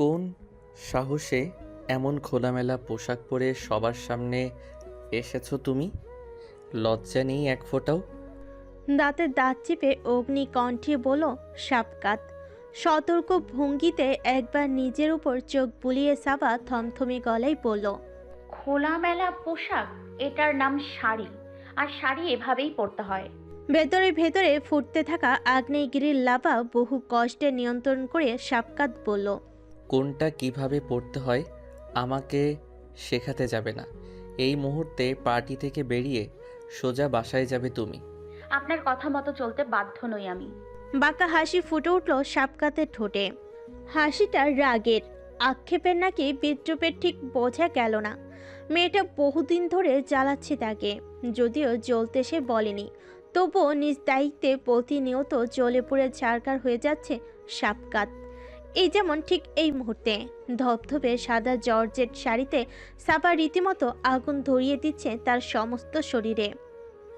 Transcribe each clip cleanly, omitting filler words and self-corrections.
কোন সাহসে এমন খোলামেলা পোশাক পরে সবার সামনে এসেছো তুমি? লজ্জা নেই এক ফোঁটাও? দাঁতে দাঁত চেপে অগ্নিকণ্ঠে বলল শাবকাত। সতর্ক ভঙ্গিতে একবার নিজের উপর চোখ বুলিয়ে সাবা থমথমে গলায় বলল, খোলামেলা পোশাক, এটার নাম শাড়ি। আর শাড়ি এভাবেই পরতে হয়। ভেতরে ভেতরে ফুটতে থাকা আগ্নেয়গিরির লাভা বহু কষ্টে নিয়ন্ত্রণ করে শাবকাত বলল, কোনটা কিভাবে পড়তে হয় আমাকে শেখাতে যাবে না। এই মুহূর্তে পার্টি থেকে বেরিয়ে সোজা বাসায় যাবে তুমি। আপনার কথা মতো চলতে বাধ্য নই আমি। বাঁকা হাসি ফুটে উঠল শাবকাতের ঠোঁটে। হাসিটা রাগের, আক্ষেপের নাকি বিদ্রুপের ঠিক বোঝা গেল না। মেয়েটা বহুদিন ধরে জ্বালাচ্ছে তাকে, যদিও জ্বলতে সে বলেনি, তবুও নিজ দায়িত্বে প্রতিনিয়ত জ্বলে পুড়ে ছারখার হয়ে যাচ্ছে শাবকাত। এই যেমন ঠিক এই মুহূর্তে ধবধবে সাদা জর্জেট শাড়িতে সাবা রীতিমতো আগুন ধরিয়ে দিচ্ছে তার সমস্ত শরীরে।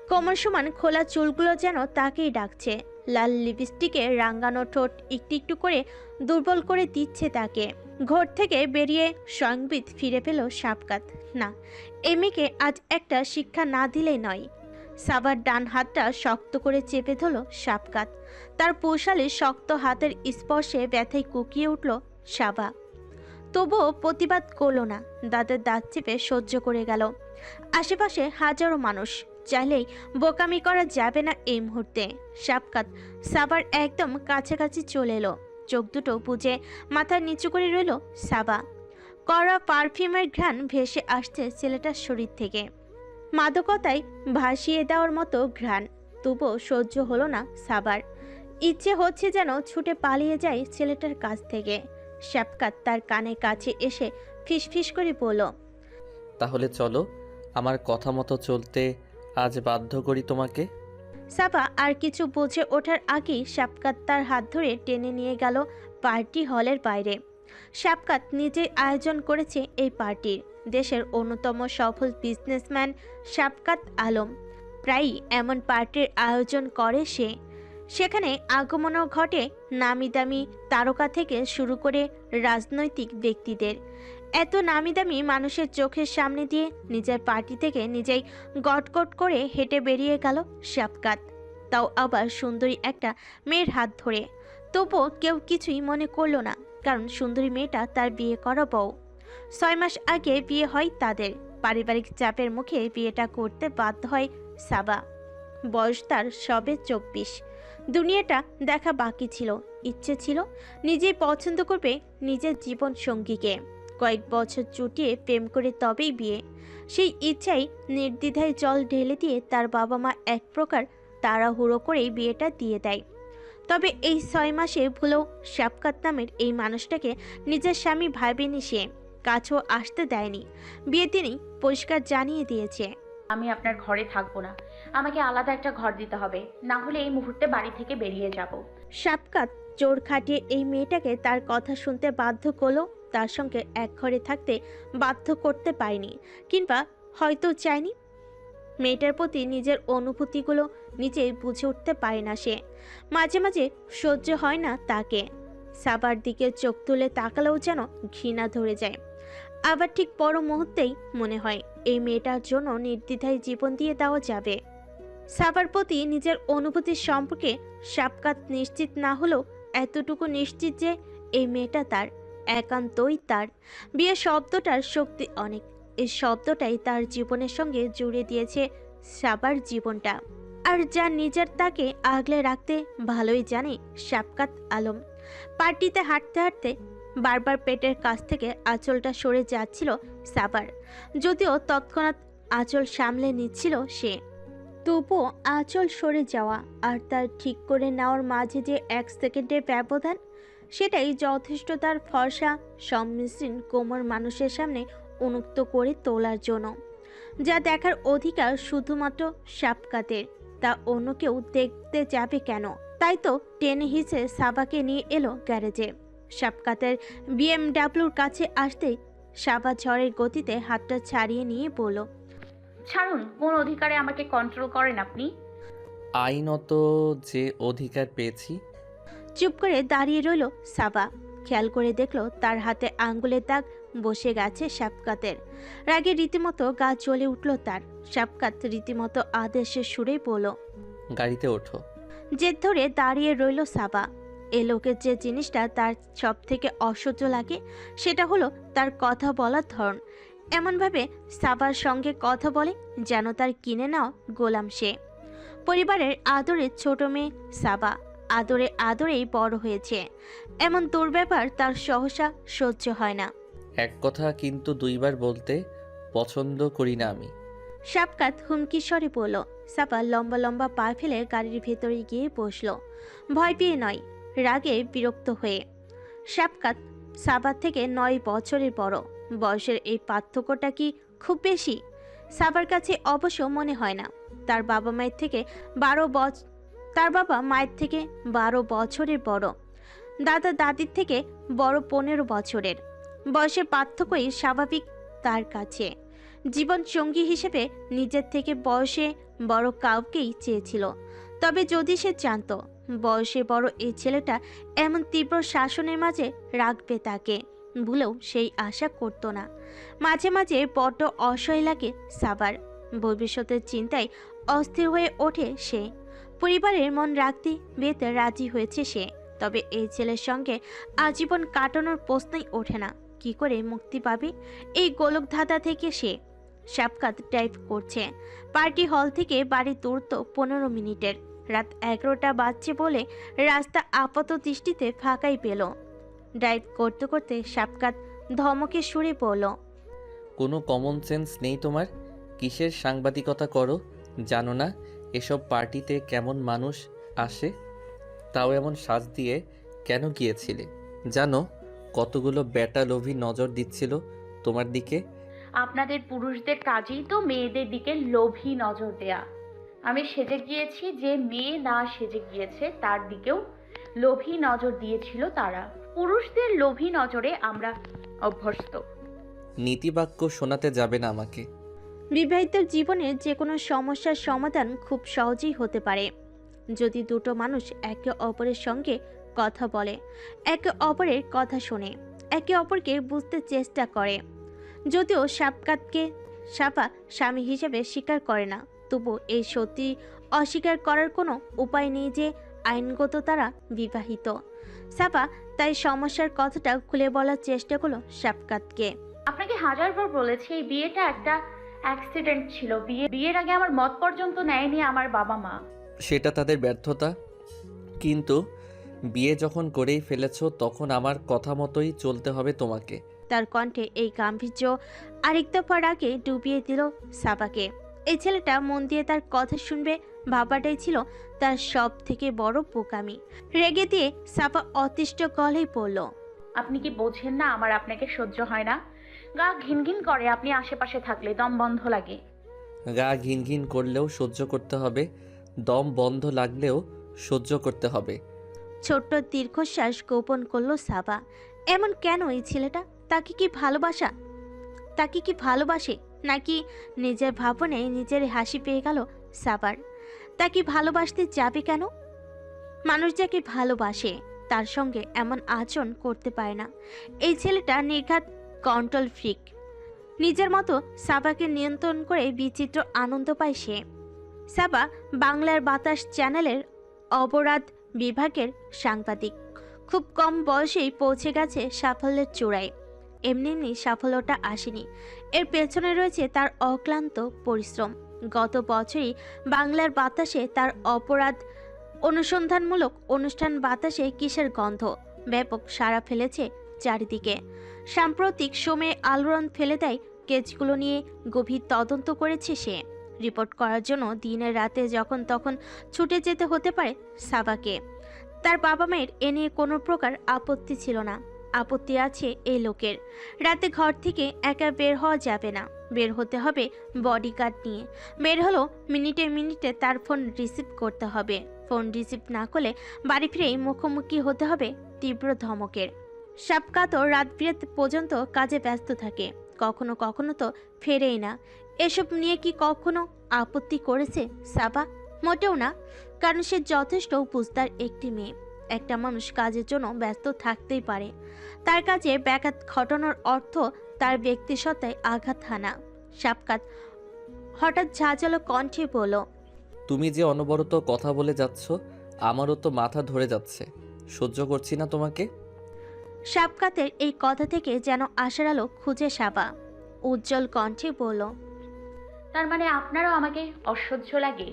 কোমর সমান খোলা চুলগুলো যেন তাকেই ডাকছে, লাল লিপস্টিকে রাঙানো ঠোঁট একটু একটু করে দুর্বল করে দিচ্ছে তাকে। ঘর থেকে বেরিয়ে সংবিত ফিরে পেল শাবকাত। না, এই মেয়েকে আজ একটা শিক্ষা না দিলেই নয়। সাবার ডান হাতটা শক্ত করে চেপে ধরল শাবকাত। তার পোশালে শক্ত হাতের স্পর্শে ব্যথায় কুকিয়ে উঠল সাবা। তবুও প্রতিবাদ করল না, দাঁতের দাঁত চেপে সহ্য করে গেল। আশেপাশে হাজারো মানুষ, চাইলেই বোকামি করা যাবে না এই মুহূর্তে। শাবকাত সাবার একদম কাছাকাছি চলে এলো, চোখ দুটো বুজে মাথা নিচু করে রইল সাবা। কড়া পারফিউমের ঘ্রাণ ভেসে আসছে ছেলেটার শরীর থেকে, মাদকতায় ভাসিয়ে দেওয়ার মতো ঘ্রাণ। তবুও সহ্য হলো না সাবার। ইচ্ছে হচ্ছে যেন ছুটে পালিয়ে যায় ছেলেটার কাছ থেকে। শাবকাত তার কানে কাছে এসে ফিসফিস করে বলল, তাহলে চলো, আমার কথা মতো চলতে আজ বাধ্য করি তোমাকে। সাবা আর কিছু বুঝে ওঠার আগেই শাবকাত তার হাত ধরে টেনে নিয়ে গেল পার্টি হলের বাইরে। শাবকাত নিজেই আয়োজন করেছে এই পার্টির। দেশের অন্যতম সফল বিজনেসম্যান শাবকাত আলম প্রায়ই এমন পার্টির আয়োজন করে সে। সেখানে আগমনও ঘটে নামি দামি তারকা থেকে শুরু করে রাজনৈতিক ব্যক্তিদের। এত নামি দামি মানুষের চোখের সামনে দিয়ে নিজের পার্টি থেকে নিজেই গটগট করে হেঁটে বেরিয়ে গেল শাবকাত, তাও আবার সুন্দরী একটা মেয়ের হাত ধরে। তবুও কেউ কিছুই মনে করল না, কারণ সুন্দরী মেয়েটা তার বিয়ে করা বউ। 6 মাস আগে বিয়ে হয় তাদের। পারিবারিক চাপের মুখে বিয়েটা করতে বাধ্য হয় সাবা। বয়স তার সবে 24। দুনিয়াটা দেখা বাকি ছিল। ইচ্ছে ছিল নিজেই পছন্দ করবে নিজের জীবন সঙ্গীকে, কয়েক বছর চুটিয়ে প্রেম করে তবেই বিয়ে। সেই ইচ্ছাই নির্দ্বিধায় জল ঢেলে দিয়ে তার বাবা মা এক প্রকার তাড়াহুড়ো করেই বিয়েটা দিয়ে দেয়। তবে এই 6 মাসে ভুলেও শাবকাত নামের এই মানুষটাকে নিজের স্বামী ভাবেনি সে, কাছেও আসতে দেয়নি। বিয়ে তিনি পরিষ্কার জানিয়ে দিয়েছে, আমি আপনার ঘরে থাকবো না। আমাকে আলাদা একটা ঘর দিতে হবে, না হলে এই মুহূর্তে বাড়ি থেকে বেরিয়ে যাব। শাবকাত জোর খাটিয়ে এই মেয়েটাকে তার কথা শুনতে বাধ্য করলো। তার সঙ্গে এক ঘরে থাকতে বাধ্য করতে পারেনি, কিংবা হয়তো চায়নি। মেয়েটার প্রতি নিজের অনুভূতিগুলো নিজেই বুঝে উঠতে পারে না সে। মাঝে মাঝে সহ্য হয় না তাকে। সাবার দিকে চোখ তুলে তাকালেও যেন ঘৃণা ধরে যায়। আবার ঠিক পর মুহূর্তেই মনে হয় এই মেয়েটার জন্য নির্দ্বিধায় জীবন দিয়ে দেওয়া যাবে। সাবার প্রতি নিজের অনুভূতির সম্পর্কে শাবকাত নিশ্চিত না হলেও এতটুকু নিশ্চিত যে এই মেয়েটা তার, একান্তই তার। বিয়ে শব্দটার শক্তি অনেক। এই শব্দটাই তার জীবনের সঙ্গে জুড়ে দিয়েছে সাবার জীবনটা। আর যা নিজের তাকে আগলে রাখতে ভালোই জানে শাবকাত আলম। পার্টিতে হাঁটতে হাঁটতে বারবার পেটের কাছ থেকে আঁচলটা সরে যাচ্ছিল সাবার, যদিও তৎক্ষণাৎ আঁচল সামলে নিচ্ছিল সে। তবুও আঁচল সরে যাওয়া আর তার ঠিক করে নেওয়ার মাঝে যে 1 সেকেন্ডের ব্যবধান, সেটাই যথেষ্ট তার ফর্সা সম্মিশ্রণ কোমর মানুষের সামনে উন্মুক্ত করে তোলার জন্য। যা দেখার অধিকার শুধুমাত্র শাবকাতের, তা অন্য কেউ দেখতে যাবে কেন? তাই তো টেনে হিসে সাবাকে নিয়ে এলো গ্যারেজে। শাবকাতের বিএমডাব্লিউর কাছে আসতেই সাবা ঝড়ের গতিতে হাতটা ছাড়িয়ে নিয়ে বলল, ছাড়ুন, কোন অধিকারে আমাকে কন্ট্রোল করেন আপনি? আইনত যে অধিকার পেয়েছি। চুপ করে দাঁড়িয়ে রইল সাবা। খেয়াল করে দেখলো তার হাতে আঙ্গুলের দাগ বসে গেছে শাফকাতের। রাগে রীতিমতো গা জ্বলে উঠল তার। শাফকাত রীতিমতো আদেশের সুরেই বলল, গাড়িতে ওঠো। জেদ ধরে দাঁড়িয়ে রইল সাবা। এ লোকের যে জিনিসটা তার সব থেকে অসহ্য লাগে সেটা হলো তার কথা বলার ধরন। এমনভাবে সাবার সঙ্গে কথা বলে যেন তার কিনে নেওয়া গোলাম সে। পরিবারের আদরের ছোট মেয়ে সাবা, আদরে আদরেই বড় হয়েছে। এমন দুর্ব্যবহার তার সহসা সহ্য হয় না। এক কথা কিন্তু দুইবার বলতে পছন্দ করি না আমি। শাফকাত হুমকি স্বরে বলল। সাবা লম্বা লম্বা পা ফেলে গাড়ির ভেতরে গিয়ে বসল, ভয় পেয়ে নয়, রাগে বিরক্ত হয়ে। শাফকাত সাবার থেকে 9 বছরের বড়। বয়সের এই পার্থক্যটা কি খুব বেশি? সাবার কাছে অবশ্য মনে হয় না। তার বাবা মায়ের থেকে 12 বছরের বড়, দাদা দাদির থেকে বড় 15 বছরের। বয়সের পার্থক্যই স্বাভাবিক তার কাছে। জীবন সঙ্গী হিসেবে নিজের থেকে বয়সে বড় কাউকেই চেয়েছিল। তবে যদি সে জানত বয়সে বড় এই ছেলেটা এমন তীব্র শাসনের মাঝে রাখবে তাকে, ভুলেও সেই আশা করত না। মাঝে মাঝে বড্ড অসহায় লাগে সাবার। ভবিষ্যতের চিন্তায় অস্থির হয়ে ওঠে সে। পরিবারের মন রাখতে বিয়েতে রাজি হয়েছে সে, তবে এই ছেলের সঙ্গে আজীবন কাটানোর প্রশ্নই ওঠে না। কি করে মুক্তি পাবে এই গোলকধাঁধা থেকে সে? শাফকাত ড্রাইভ করছে। পার্টি হল থেকে বাড়ি দূরত্ব 15 মিনিটের। রাত 11টা বাজছে বলে রাস্তা আপাত দৃষ্টিতে ফাঁকাই পেল। ড্রাইভ করতে করতে শাফকাত ধমকে সুরে বলল, কোনো কমন সেন্স নেই তোমার? কিসের সাংবাদিকতা করো জানো না এসব পার্টিতে কেমন মানুষ আসে? তাও এমন সাজ দিয়ে কেন গিয়েছিলে? জানো কতগুলো বেটা লোভী নজর দিচ্ছিল তোমার দিকে? আপনাদের পুরুষদের কাজই তো মেয়েদের দিকে লোভী নজর দেয়া। আমি সেজে গিয়েছি, যে মেয়ে না সেজে গিয়েছে তার দিকেও লোভী নজর দিয়েছিল তারা। পুরুষদের লোভী নজরে আমরা অভ্যস্ত। নীতিবাক্য শোনাতে যাবে না আমাকে। বিবাহিত জীবনের যে কোনো সমস্যার সমাধান খুব সহজেই হতে পারে যদি দুটো মানুষ একে অপরের সঙ্গে কথা বলে, একে অপরের কথা শোনে, একে অপরকে বুঝতে চেষ্টা করে। যদিও সাপা স্বামী হিসেবে স্বীকার করে না, তবু এই সত্যি অস্বীকার করার কোনো উপায় নেই যে আইনগত তারা বিবাহিত। সাপা তাই সমস্যার কথাটা খুলে বলার চেষ্টা করলো শাফকাতকে। আপনাকে হাজারবার বলেছি এই বিয়েটা একটা অ্যাক্সিডেন্ট ছিল। বিয়ের আগে আমার মত পর্যন্ত নেয়নি আমার বাবা মা। সেটা তাদের ব্যর্থতা, কিন্তু বিয়ে যখন করেই ফেলেছো তখন আমার কথা মতোই চলতে হবে তোমাকে। তার কণ্ঠে এই গাম্ভীর্য আরেক দফার আগে ডুবিয়ে দিল সাবাকে। এই ছেলেটা মন দিয়ে তার কথা শুনবে ভাবাটাই ছিল তার সব থেকে বড় বোকামি। রেগে দিয়ে সাবা অতিষ্ঠ গলায় পড়ল, আপনি কি বোঝেন না আমার আপনাকে সহ্য হয় না? গা ঘিনঘিন করে আপনি আশেপাশে থাকলে, দম বন্ধ লাগে। গা ঘিন ঘিন করলেও সহ্য করতে হবে, দম বন্ধ লাগলেও সহ্য করতে হবে। ছোট্ট দীর্ঘশ্বাস গোপন করলো সাবা। এমন কেন এই ছেলেটা? তাকে কি ভালোবাসে নাকি নিজের ভাবনে নিজের হাসি পেয়ে গেল সাবার? তাকে ভালোবাসতে যাবে কেন? মানুষ যাকে ভালোবাসে তার সঙ্গে এমন আচরণ করতে পারে না। এই ছেলেটা নির্ঘাত কন্ট্রোল ফ্রিক। নিজের মতো সাবাকে নিয়ন্ত্রণ করে বিচিত্র আনন্দ পায় সে। সাবা বাংলার বাতাস চ্যানেলের অপরাধ বিভাগের সাংবাদিক। খুব কম বয়সেই পৌঁছে গেছে সাফল্যের চূড়ায়। এমনি সাফল্যটা আসেনি, এর পেছনে রয়েছে তার অক্লান্ত পরিশ্রম। গত বছরই বাংলার বাতাসে তার অপরাধ অনুসন্ধানমূলক অনুষ্ঠান বাতাসে কিসের গন্ধ ব্যাপক সাড়া ফেলেছে চারিদিকে। সাম্প্রতিক সময়ে আলোড়ন ফেলে দেয় কেসগুলো নিয়ে গভীর তদন্ত করেছে সে। রিপোর্ট করার জন্য দিনের রাতে যখন তখন ছুটে যেতে হতে পারে সাবাকে। তার বাবা মায়ের এ নিয়ে কোনো প্রকার আপত্তি ছিল না। আপত্তি আছে এই লোকের। রাতে ঘর থেকে একা বের হওয়া যাবে না, বের হতে হবে বডিগার্ড নিয়ে। বের হলো মিনিটে মিনিটে তার ফোন রিসিভ করতে হবে। ফোন রিসিভ না করলে বাড়ি ফিরেই মুখোমুখি হতে হবে তীব্র ধমকের। শাফকাতও রাত বিরাত পর্যন্ত কাজে ব্যস্ত থাকে, কখনো কখনো তো ফেরেই না। এসব নিয়ে কি কখনো আপত্তি করেছে সাবা? মোটেও না, কারণ সে যথেষ্ট বুঝদার একটি মেয়ে। একটা মানুষ কাজের জন্য ব্যস্ত থাকতেই পারে, তার কাজে ব্যাঘাত ঘটানোর অর্থ তার ব্যক্তিসত্তায় আঘাত হানা। শাফকাত হঠাৎ ঝাঁঝালো কণ্ঠে বলল, তুমি যে অনবরত কথা বলে যাচ্ছ, আমারও তো মাথা ধরে যাচ্ছে। সহ্য করছি না তোমাকে। শাফকাতের এই কথা থেকে যেন আশার আলো খুঁজে সাবা উজ্জ্বল কণ্ঠে বলল, তার মানে আপনারও আমাকে অসহ্য লাগে?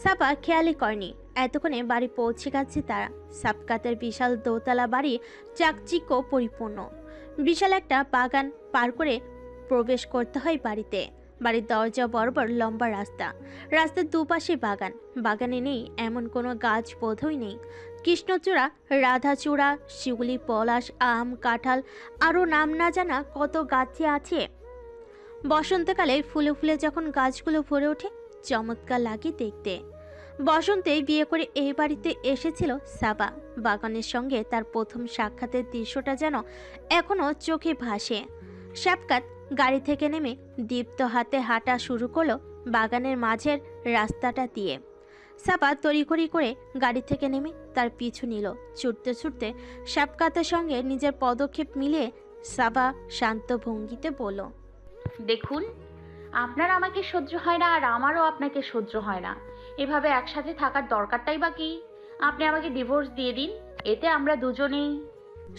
সাবা খেয়ালই করেনি এতক্ষণে বাড়ি পৌঁছে গেছে তারা। শাফকাতের বিশাল দোতলা বাড়ি চাকচিক্য পরিপূর্ণ। বিশাল একটা বাগান পার করে প্রবেশ করতে হয় বাড়িতে। বাড়ির দরজা বরাবর লম্বা রাস্তা, রাস্তার দুপাশে বাগান। বাগানে নেই এমন কোনো গাছ বোধই নেই। কৃষ্ণচূড়া, রাধাচূড়া, শিউলি, পলাশ, আম, কাঁঠাল, আরও নাম না জানা কত গাছই আছে। বসন্তকালে ফুলে ফুলে যখন গাছগুলো ভরে ওঠে, চমৎকার লাগে দেখতে। বসন্তে বিয়ে করে এই বাড়িতে এসেছিল সাবা। বাগানের সঙ্গে তার প্রথম সাক্ষাতের দৃশ্যটা যেন এখনো চোখে ভাসে। শাফকাত গাড়ি থেকে নেমে দীপ্ত হাতে হাঁটা শুরু করলো বাগানের মাঝের রাস্তাটা দিয়ে। সাবা তড়িঘড়ি করে গাড়ি থেকে নেমে তার পিছু নিল। ছুটতে ছুটতে শাফকাতের সঙ্গে নিজের পদক্ষেপ মিলিয়ে সাবা শান্ত ভঙ্গিতে বলল, দেখুন, আপনার আমাকে সহ্য হয় না, আর আমারও আপনাকে সহ্য হয় না। এভাবে একসাথে থাকার দরকারটাই বা কি? আপনি আমাকে ডিভোর্স দিয়ে দিন, এতে আমরা দুজনেই।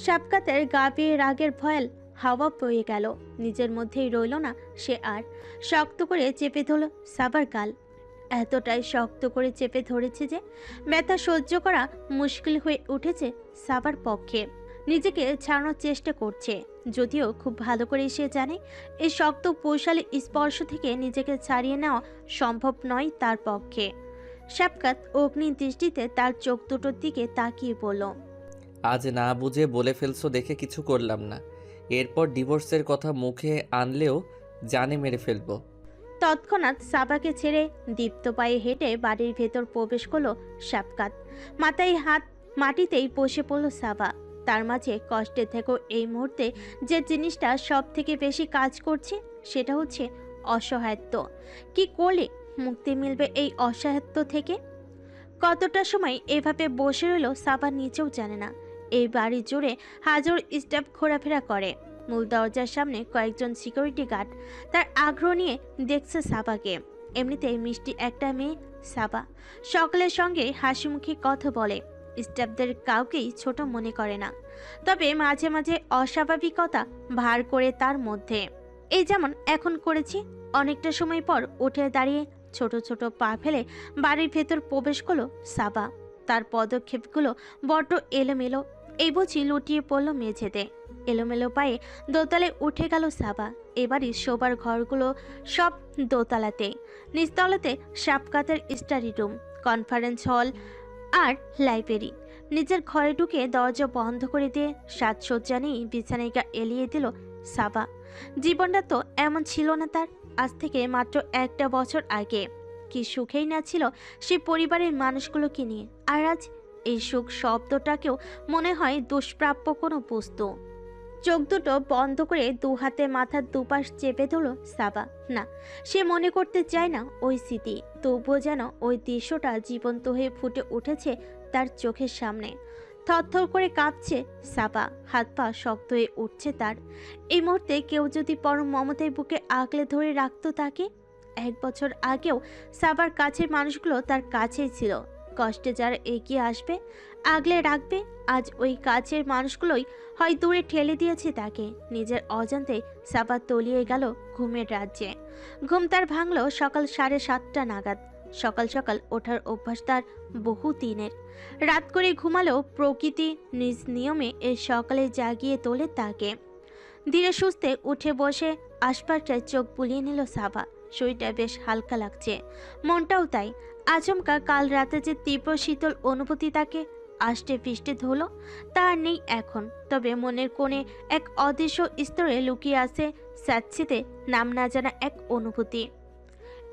শাফকাতের গা বেয়ে রাগের ভয়াল হাওয়া বয়ে গেল। নিজের মধ্যেই রইল না সে আর। শক্ত করে চেপে ধরল সাবার গাল। এতটাই শক্ত করে চেপে ধরেছে যে ব্যথা সহ্য করা মুশকিল হয়ে উঠেছে সাবার পক্ষে। নিজেকে ছাড়ানোর চেষ্টা করছে, যদিও খুব ভালো করে সে জানে এই শক্ত পৌশালী স্পর্শ থেকে নিজেকে ছাড়িয়ে নেওয়া সম্ভব নয় তার পক্ষে। শাফকাত অগ্নি দৃষ্টিতে তার চোখ দুটোর দিকে তাকিয়ে বলল, আজ না বুঝে বলে ফেলছো দেখে কিছু করলাম না। এরপর ডিভোর্সের কথা মুখে আনলেও জানে মেরে ফেলবো। তৎক্ষণাৎ সাবাকে ছেড়ে দীপ্ত পায়ে হেঁটে বাড়ির ভেতর প্রবেশ করলো শাফকাত। মাথায় হাত মাটিতেই বসে পড়ল সাবা। তার মাঝে কষ্টের থেকেও এই মুহূর্তে যে জিনিসটা সব থেকে বেশি কাজ করছে সেটা হচ্ছে অসহায়ত্ব। কি করলে মুক্তি মিলবে এই অসহায়ত্ব থেকে? কতটা সময় এভাবে বসে রইল সাবা নিজেও জানে না। এই বাড়ি জুড়ে হাজার স্টাফ ঘোরাফেরা করে। মূল দরজার সামনে কয়েকজন সিকিউরিটি গার্ড তার আগ্রহ নিয়ে দেখছে সাবাকে। এমনিতেই মিষ্টি একটা মেয়ে সাবা, সকলের সঙ্গে হাসি মুখে কথা বলে, স্টাফদের কাউকেই ছোট মনে করে না। তবে মাঝে মাঝে অস্বাভাবিকতা ভার করে তার মধ্যে। এই যেমন এখন করেছি। অনেকটা সময় পর উঠে দাঁড়িয়ে ছোট ছোট পা ফেলে বাড়ির ভেতর প্রবেশ করলো সাবা। তার পদক্ষেপগুলো বড্ড এলোমেলো, এই বুঝি লুটিয়ে পড়ল মেঝেতে। এলোমেলো পায়ে দোতলায় উঠে গেল সাবা। এবারই শোবার ঘরগুলো সব দোতলাতে। নিচতলাতে শাফকাতের স্টাডি রুম, কনফারেন্স হল আর লাইব্রেরি। নিজের ঘরে ঢুকে দরজা বন্ধ করে দিয়ে সাজসজ্জা নিয়ে বিছানায় গা এলিয়ে দিল সাবা। জীবনটা তো এমন ছিল না তার আজ থেকে মাত্র একটা বছর আগে। কি সুখেই না ছিল সে পরিবারের মানুষগুলোকে নিয়ে, আর আজ এই সুখ শব্দটাকেও মনে হয় দুষ্প্রাপ্য কোনো বস্তু। চোখ দুটো বন্ধ করে দু হাতে মাথার দুপাশ চেপে ধরল সাবা। না, সে মনে করতে চায় না ওই স্মৃতি, তবুও যেন ওই দৃশ্যটা জীবন্ত হয়ে ফুটে উঠেছে তার চোখের সামনে। থরথর করে কাঁপছে সাবা, হাত পা শক্ত হয়ে উঠছে তার। এই মুহূর্তে কেউ যদি পরম মমতায় বুকে আগলে ধরে রাখতো তাকে। 1 বছর আগেও সাবার কাছের মানুষগুলো তার কাছেই ছিল। কষ্টে যারা এগিয়ে আসবে, আগলে রাখবে, আজ ওই কাছের মানুষগুলোই হয় দূরে ঠেলে দিয়েছে তাকে। নিজের অজান্তে সাবা তলিয়ে গেল ঘুমের রাজ্যে। ঘুম তার ভাঙল সকাল 7:30 নাগাদ। সকাল সকাল ওঠার অভ্যাস তার বহু দিনের। রাত করে ঘুমালেও প্রকৃতি নিজ নিয়মে এই সকালে জাগিয়ে তোলে তাকে। ধীরে সুস্থে উঠে বসে আশপাশটায় চোখ বুলিয়ে নিল সাবা। শরীরটা বেশ হালকা লাগছে, মনটাও তাই। আচমকা কাল রাতে যে তীব্র শীতল অনুভূতি তাকে আষ্টে পৃষ্ঠে ধরল তা আর নেই এখন। তবে মনের কোণে এক অদৃশ্য স্তরে লুকিয়ে আছে স্যাঁতসেঁতে নাম না জানা এক অনুভূতি।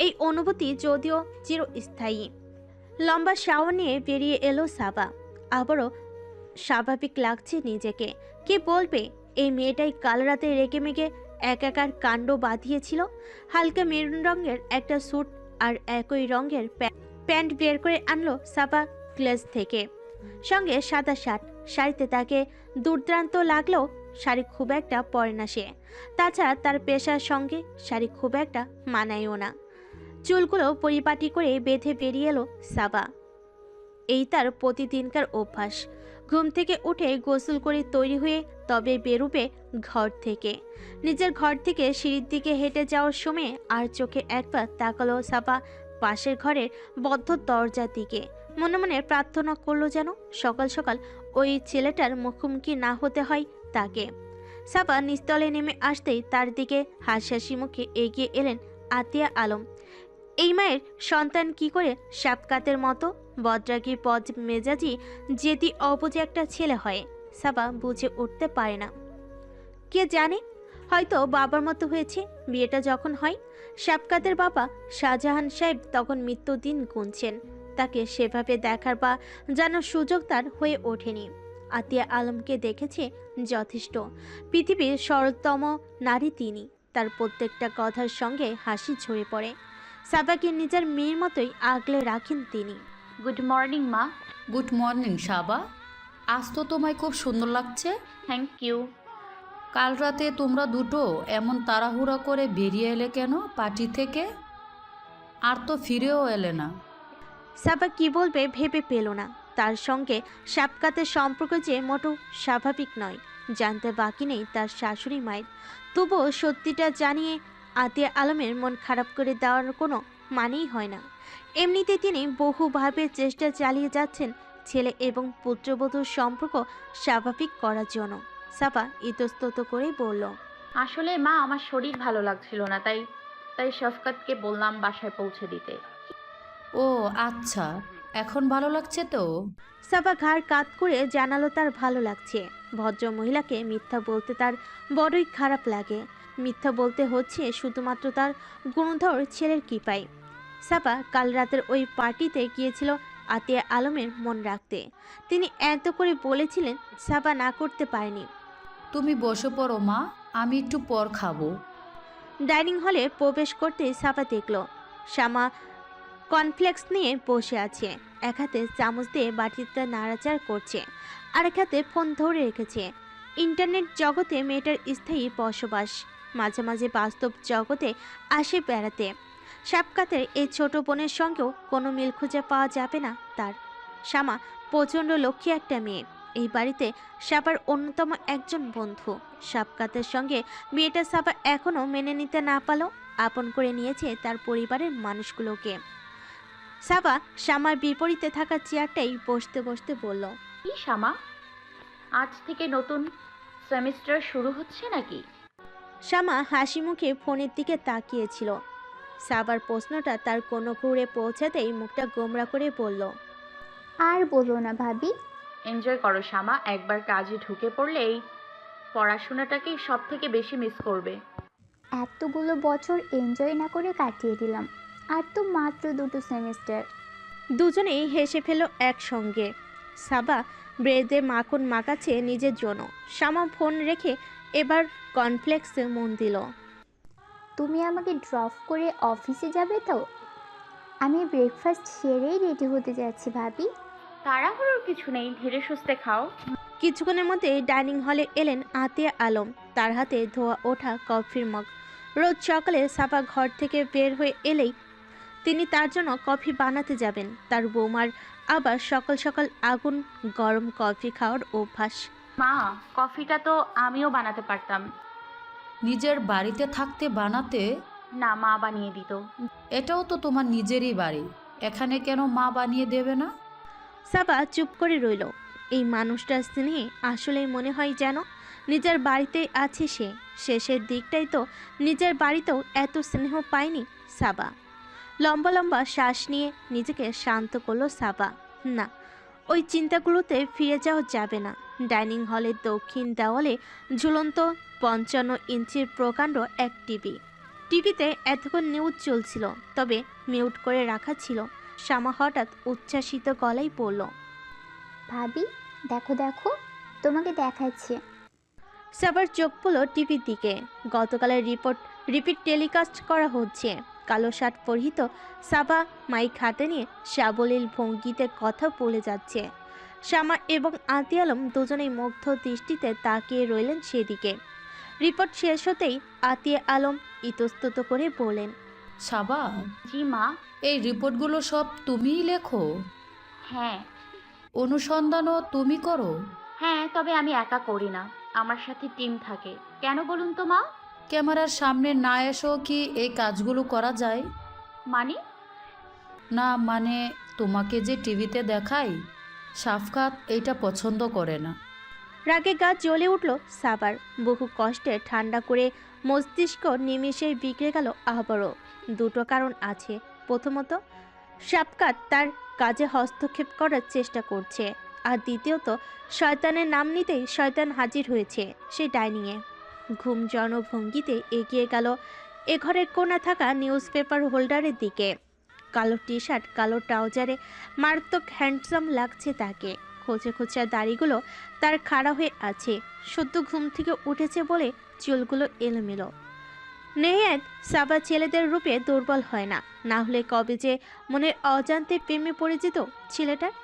এই অনুভূতি যদিও চিরস্থায়ী। লম্বা শাওয়ার নিয়ে বেরিয়ে এলো সাবা। আবারও স্বাভাবিক লাগছে নিজেকে। কি বলবে, এই মেয়েটাই কাল রাতে রেগে মেগে একাকার কাণ্ড বাঁধিয়েছিল। হালকা মেরুন রঙের একটা স্যুট আর একই রঙের প্যান্ট বের করে আনলো সাবা ক্লেজ থেকে। সঙ্গে সাদা শার্ট। শাড়িতে তাকে দুর্দান্ত লাগলেও শাড়ি খুব একটা পরে না সে। তাছাড়া তার পেশার সঙ্গে শাড়ি খুব একটা মানায়ও না। চুলগুলো পরিপাটি করে বেঁধে বেরিয়ে এলো সাবা। এই তার প্রতিদিনকার অভ্যাস। ঘুম থেকে উঠে গোসল করে তৈরি হয়ে তবে বেরুবে ঘর থেকে। নিজের ঘর থেকে সিঁড়ির দিকে হেঁটে যাওয়ার সময় আর চোখে একবার তাকালো সাবা পাশের ঘরের বদ্ধ দরজার দিকে। মনে মনে প্রার্থনা করলো যেন সকাল সকাল ওই ছেলেটার মুখোমুখি না হতে হয় তাকে। সাবা নিস্তলে নেমে আসতেই তার দিকে হাসি মুখে এগিয়ে এলেন আতিয়া আলম। এই মায়ের সন্তান কি করে সাপকাতের মতো বদরাগী পদ মেজাজি জেদি অবুঝে একটা ছেলে হয় সাবা বুঝে উঠতে পারে না। কে জানে, হয়তো বাবার মতো হয়েছে। বিয়েটা যখন হয় সাপকাতের বাবা শাহজাহান সাহেব তখন মৃত্যুদিন গুনছেন। তাকে সেভাবে দেখার বা জানার সুযোগ তার হয়ে ওঠেনি। আতিয়া আলমকে দেখেছে যথেষ্ট। পৃথিবীর সরলতম নারী তিনি। তার প্রত্যেকটা কথার সঙ্গে হাসি ঝরে পড়ে। সাবাকে নিজের মেয়ের মতোই আগলে রাখেন তিনি। গুড মর্নিং মা। Good morning Shaba. আজ তো তোমায় খুব সুন্দর লাগছে। Thank you. কাল রাতে তোমরা দুটো এমন তাড়াহুড়া করে বেরিয়ে এলে কেন পার্টি থেকে? আর তো ফিরেও এলে না। সাবা কি বলবে ভেবে পেল না। তার সঙ্গে সাপকাতের সম্পর্ক যে মোটেও স্বাভাবিক নয় জানতে বাকি নেই তার শাশুড়ি মায়ের। তবুও সত্যিটা জানিয়ে আতিয়া আলমের মন খারাপ করে দেওয়ার কোনো মানেই হয় না। এমনিতে তিনি বহুভাবে চেষ্টা চালিয়ে যাচ্ছেন ছেলে এবং পুত্রবধূর সম্পর্ক স্বাভাবিক করার জন্য। সাবা ইতস্তত করে বলল, আসলে মা আমার শরীর ভালো লাগছিল না, তাই তাই শফকাতকে বললাম বাসায় পৌঁছে দিতে। ও আচ্ছা, এখন ভালো লাগছে তো? সাবা ঘাড় কাত করে জানালো তার ভালো লাগছে। ভদ্র মহিলাকে মিথ্যা বলতে তার বড়ই খারাপ লাগে। মিথ্যা বলতে হচ্ছে শুধুমাত্র তার গুণধর ছেলের কৃপায়। সাবা কাল রাতের ওই পার্টিতে গিয়েছিল আতিয়া আলমের মন রাখতে। তিনি এত করে বলেছিলেন সাবা না করতে পারেনি। তুমি বসে পড়ো মা, আমি একটু পর খাবো। ডাইনিং হলে প্রবেশ করতে সাবা দেখল শ্যামা কর্নফ্লেক্স নিয়ে বসে আছে। এক হাতে চামচ দিয়ে বাটিতে নাড়াচাড়া করছে, আরেক হাতে ফোন ধরে রেখেছে। ইন্টারনেট জগতে মেয়েটার স্থায়ী বসবাস। মাঝে মাঝে বাস্তব জগতে আসে বেড়াতে। সাপকাতের এই ছোট বোনের সঙ্গেও কোনো মিল খুঁজে পাওয়া যাবে না তার। শ্যামা প্রচণ্ড লক্ষ্মী একটা মেয়ে। এই বাড়িতে সাবার অন্যতম একজন বন্ধু। সাপকাতের সঙ্গে বিয়েটা সাবা এখনও মেনে নিতে না পারলেও আপন করে নিয়েছে তার পরিবারের মানুষগুলোকে। সাবা শ্যামার বিপরীতে থাকা চেয়ারটাই বসতে বসতে বলল, কি শামা, আজ থেকে নতুন সেমিস্টার শুরু হচ্ছে নাকি? শ্যামা হাসি মুখে ফোনের দিকে তাকিয়েছিল। সাবার প্রশ্নটা তার কোনো ঘুরে পৌঁছাতেই মুখটা গোমরা করে বলল, আর বলো না ভাবি। এনজয় করো শামা, একবার কাজে ঢুকে পড়লে এই পড়াশোনাটাকেই সব থেকে বেশি মিস করবে। এতগুলো বছর এনজয় না করে কাটিয়ে দিলাম, আর তো মাত্র 2টো সেমিস্টার। দুজনেই হেসে ফেল একসঙ্গে। সাবা ব্রেডে মাখন মাখাচ্ছে নিজের জন্য। শ্যামা ফোন রেখে এবার কর্নফ্লেক্সে মন দিল। তুমি আমাকে ড্রপ করে অফিসে যাবে তো? আমি ব্রেকফাস্ট সেরেই রেডি হতে যাচ্ছি ভাবি। তাড়াহুড়োর কিছু নেই, ধীরে সুস্থে খাও। কিছুক্ষণের মধ্যে ডাইনিং হলে এলেন আতিয়া আলম। তার হাতে ধোয়া ওঠা কফির মগ। রোজ সকালে সাবা ঘর থেকে বের হয়ে এলেই তিনি তার জন্য কফি বানাতে যাবেন। তার বৌমার আবার সকাল সকাল আগুন গরম কফি খাওয়ার অভ্যাস। মা, কফিটা তো আমিও বানাতে পারতাম। নিজের বাড়িতে থাকতে বানাতে? না, মা বানিয়ে দিত। এটাও তো তোমার নিজেরই বাড়ি, এখানে কেন মা বানিয়ে দেবে না? সাবা চুপ করে রইল। এই মানুষটার স্নেহে আসলেই মনে হয় যেন নিজের বাড়িতেই আছে সে। শেষের দিকটাই তো নিজের বাড়িতেও এত স্নেহ পায়নি সাবা। লম্বা লম্বা শ্বাস নিয়ে নিজেকে শান্ত করলো সাবা। না, ওই চিন্তাগুলোতে ফিরে যাওয়া যাবে না। ডাইনিং হলের দক্ষিণ দেওয়ালে ঝুলন্ত 55 ইঞ্চির প্রকাণ্ড এক টিভি। টিভিতে এতক্ষণ নিউজ চলছিল, তবে মিউট করে রাখা ছিল। শ্যামা হঠাৎ উচ্ছ্বাসিত গলায় বলল, ভাবি দেখো দেখো, তোমাকে দেখাচ্ছে। সাবার চোখ পড়ল টিভির দিকে। গতকালের রিপিট টেলিকাস্ট করা হচ্ছে। কালো শার্ট পরিহিত সাবা মাইক হাতে নিয়ে সাবলীল ভঙ্গিতে কথা বলে যাচ্ছে। শামা এবং আতি আলম দুজনেই মুগ্ধ দৃষ্টিতে তাকিয়ে রইলেন সেদিকে। রিপোর্ট শেষ হতেই আতিয়া আলম ইতস্তত করে বলেন, সাবা, জি মা। এই রিপোর্টগুলো সব তুমিই লেখো? হ্যাঁ। অনুসন্ধানও তুমি করো? হ্যাঁ, তবে আমি একা করি না, আমার সাথে টিম থাকে। কেন বলুন তো মা? ক্যামেরার সামনে না এসেও কি এই কাজগুলো করা যায়? মানে? না মানে, তোমাকে যে টিভিতে দেখাই, সাফকাত এইটা পছন্দ করে না। রাগে গা জ্বলে উঠল সাবার। বহু কষ্টে ঠান্ডা করে মস্তিষ্ক নিমেষেই বিগড়ে গেল আবারও। দুটো কারণ আছে। প্রথমত, শাফকাত তার কাজে হস্তক্ষেপ করার চেষ্টা করছে, আর দ্বিতীয়ত, শয়তানের নাম নিতেই শয়তান হাজির হয়েছে সে ডাইনিংয়ে। ঘুমজন ভঙ্গিতে এগিয়ে গেল এ ঘরের কোণা থাকা নিউজ পেপার হোল্ডারের দিকে। কালো টি শার্ট, কালো ট্রাউজারে মারাত্মক হ্যান্ডসাম লাগছে তাকে। খোঁচে খোঁচা দাড়িগুলো তার খাড়া হয়ে আছে, সদ্য ঘুম থেকে উঠেছে বলে চুলগুলো এলোমেলো। নেহাত সাবা ছেলেদের রূপে দুর্বল হয় না, না হলে কবে যে মনের অজান্তে প্রেমে পড়ে যেত ছেলেটার।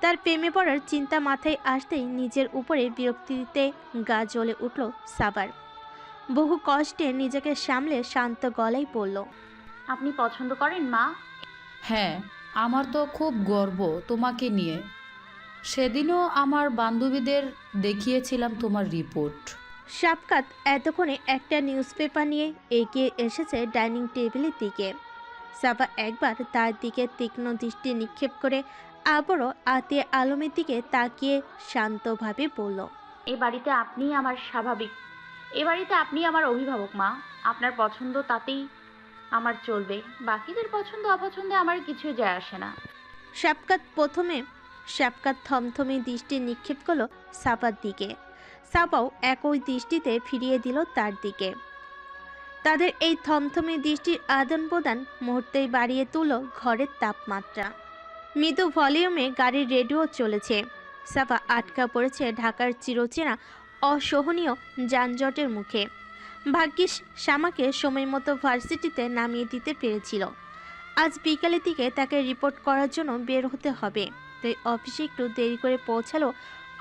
তার প্রেমে পড়ার চিন্তা মাথায় আসতেই নিজের উপরে বিরক্তিতে গা জ্বলে উঠল সাবার। বহু কষ্টে নিজেকে সামলে শান্ত গলায় পড়ল, আপনি পছন্দ করেন মা? হ্যাঁ, আমার তো খুব গর্ব তোমাকে নিয়ে। সেদিনও আমার বান্ধবীদের দেখিয়েছিলাম তোমার রিপোর্ট। শাফকাত এতক্ষণে একটা নিউজ পেপার নিয়ে এগিয়ে এসেছে ডাইনিং টেবিলের দিকে। সাবা একবার তার দিকে তীক্ষ্ণ দৃষ্টি নিক্ষেপ করে আবারও আতিয়া আলমের দিকে তাকিয়ে শান্তভাবে বলল, এ বাড়িতে আপনিই আমার স্বাভাবিক, এ বাড়িতে আপনি আমার অভিভাবক মা। আপনার পছন্দ তাতেই আমার চলবে, বাকিদের পছন্দ অপছন্দে আমার কিছুই যায় আসে না। শাফকাত থমথমে দৃষ্টি নিক্ষেপ করলো সাবার দিকে। সাবাও একই দৃষ্টিতে ফিরিয়ে দিল তার দিকে। তাদের এই থমথমে দৃষ্টির আদান প্রদান মুহূর্তেই বাড়িয়ে তুলল ঘরের তাপমাত্রা। মৃদু ভলিউমে গাড়ির রেডিও চলেছে। সাবা আটকা পড়েছে ঢাকার চিরচেনা অসহনীয় যানজটের মুখে। ভাগ্যিস শামাকে সময় মতো ভার্সিটিতে নামিয়ে দিতে পেরেছিল। আজ বিকালের দিকে তাকে রিপোর্ট করার জন্য বের হতে হবে, তাই অফিসে একটু দেরি করে পৌঁছালো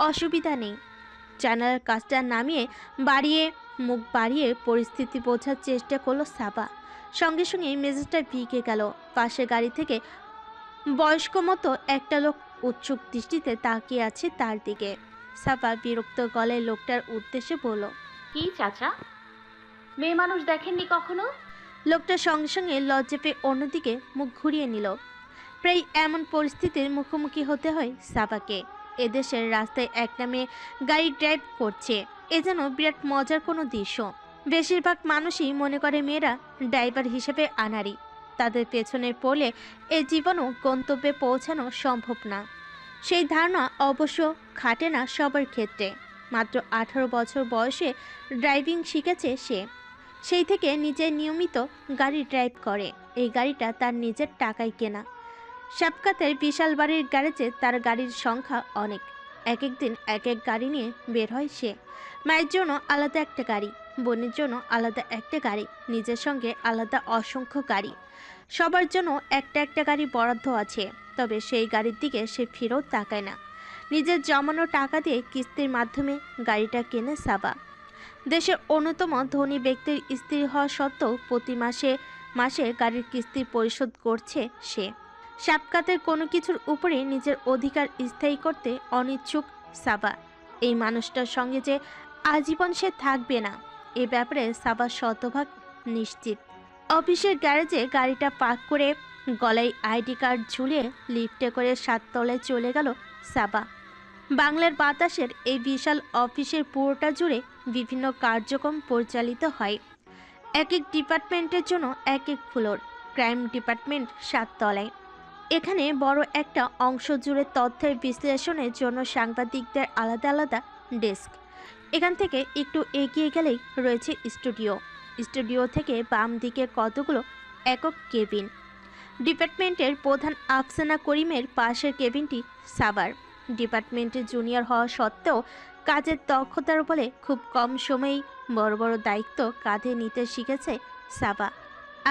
অসুবিধা নেই। জানালার কাজটা নামিয়ে মুখ বাড়িয়ে পরিস্থিতি বোঝার চেষ্টা করলো সাবা। সঙ্গে সঙ্গে মেজাজটা ভিগে গেল। পাশের গাড়ি থেকে বয়স্ক মতো একটা লোক উৎসুক দৃষ্টিতে তাকিয়ে আছে তার দিকে। সাবা বিরক্ত গলায় লোকটার উদ্দেশ্যে বলল, কি চাচা, মেয়ে মানুষ দেখেননি কখনো? লোকটা সঙ্গে সঙ্গে লজ্জা পেয়ে অন্যদিকে মুখ ঘুরিয়ে নিল। প্রায় এমন পরিস্থিতির মুখোমুখি হতে হয় সাবাকে। এদেশের রাস্তায় একটা মেয়ে গাড়ি ড্রাইভ করছে, এ যেন বিরাট মজার কোনো দৃশ্য। বেশিরভাগ মানুষই মনে করে মেয়েরা ড্রাইভার হিসেবে আনাড়ি, তাদের পেছনে পড়লে এ জীবনও গন্তব্যে পৌঁছানো সম্ভব না। সেই ধারণা অবশ্য খাটে না সবার ক্ষেত্রে। মাত্র 18 বছর বয়সে ড্রাইভিং শিখেছে সে। সেই থেকে নিজে নিয়মিত গাড়ি ড্রাইভ করে। এই গাড়িটা তার নিজের টাকায় কেনা। শাফকাতের বিশাল বাড়ির গ্যারেজে তার গাড়ির সংখ্যা অনেক। এক এক দিন এক এক গাড়ি নিয়ে বের হয় সে। মায়ের জন্য আলাদা একটা গাড়ি, বোনের জন্য আলাদা একটা গাড়ি, নিজের সঙ্গে আলাদা অসংখ্য গাড়ি। সবার জন্য একটা একটা গাড়ি বরাদ্দ আছে, তবে সেই গাড়ির দিকে সে ফিরেও তাকায় না। নিজের জমানো টাকা দিয়ে কিস্তির মাধ্যমে গাড়িটা কেনে সাবা। দেশের অন্যতম ধনী ব্যক্তির স্ত্রী হওয়া সত্ত্বেও প্রতি মাসে মাসে গাড়ির কিস্তি পরিশোধ করছে সে। শাফকাতের কোনো কিছুর উপরে নিজের অধিকার স্থায়ী করতে অনিচ্ছুক সাবা। এই মানুষটার সঙ্গে যে আজীবন সে থাকবে না, এ ব্যাপারে সাবা শতভাগ নিশ্চিত। অফিসের গ্যারেজে গাড়িটা পার্ক করে গলায় আইডি কার্ড ঝুলিয়ে লিফটে করে 7 তলায় চলে গেল সাবা। বাংলার বাতাসের এই বিশাল অফিসের পুরোটা জুড়ে বিভিন্ন কার্যক্রম পরিচালিত হয়। এক এক ডিপার্টমেন্টের জন্য এক এক ফ্লোর। ক্রাইম ডিপার্টমেন্ট 7 তলায়। এখানে বড় একটা অংশ জুড়ে তথ্যের বিশ্লেষণের জন্য সাংবাদিকদের আলাদা আলাদা ডেস্ক। এখান থেকে একটু এগিয়ে গেলেই রয়েছে স্টুডিও। স্টুডিও থেকে বাম দিকে কতগুলো একক কেবিন। ডিপার্টমেন্টের প্রধান আফসানা করিমের পাশের কেবিনটি সাবার। ডিপার্টমেন্টের জুনিয়র হওয়া সত্ত্বেও কাজের দক্ষতার বলে খুব কম সময়েই বড় বড় দায়িত্ব কাঁধে নিতে শিখেছে সাবা।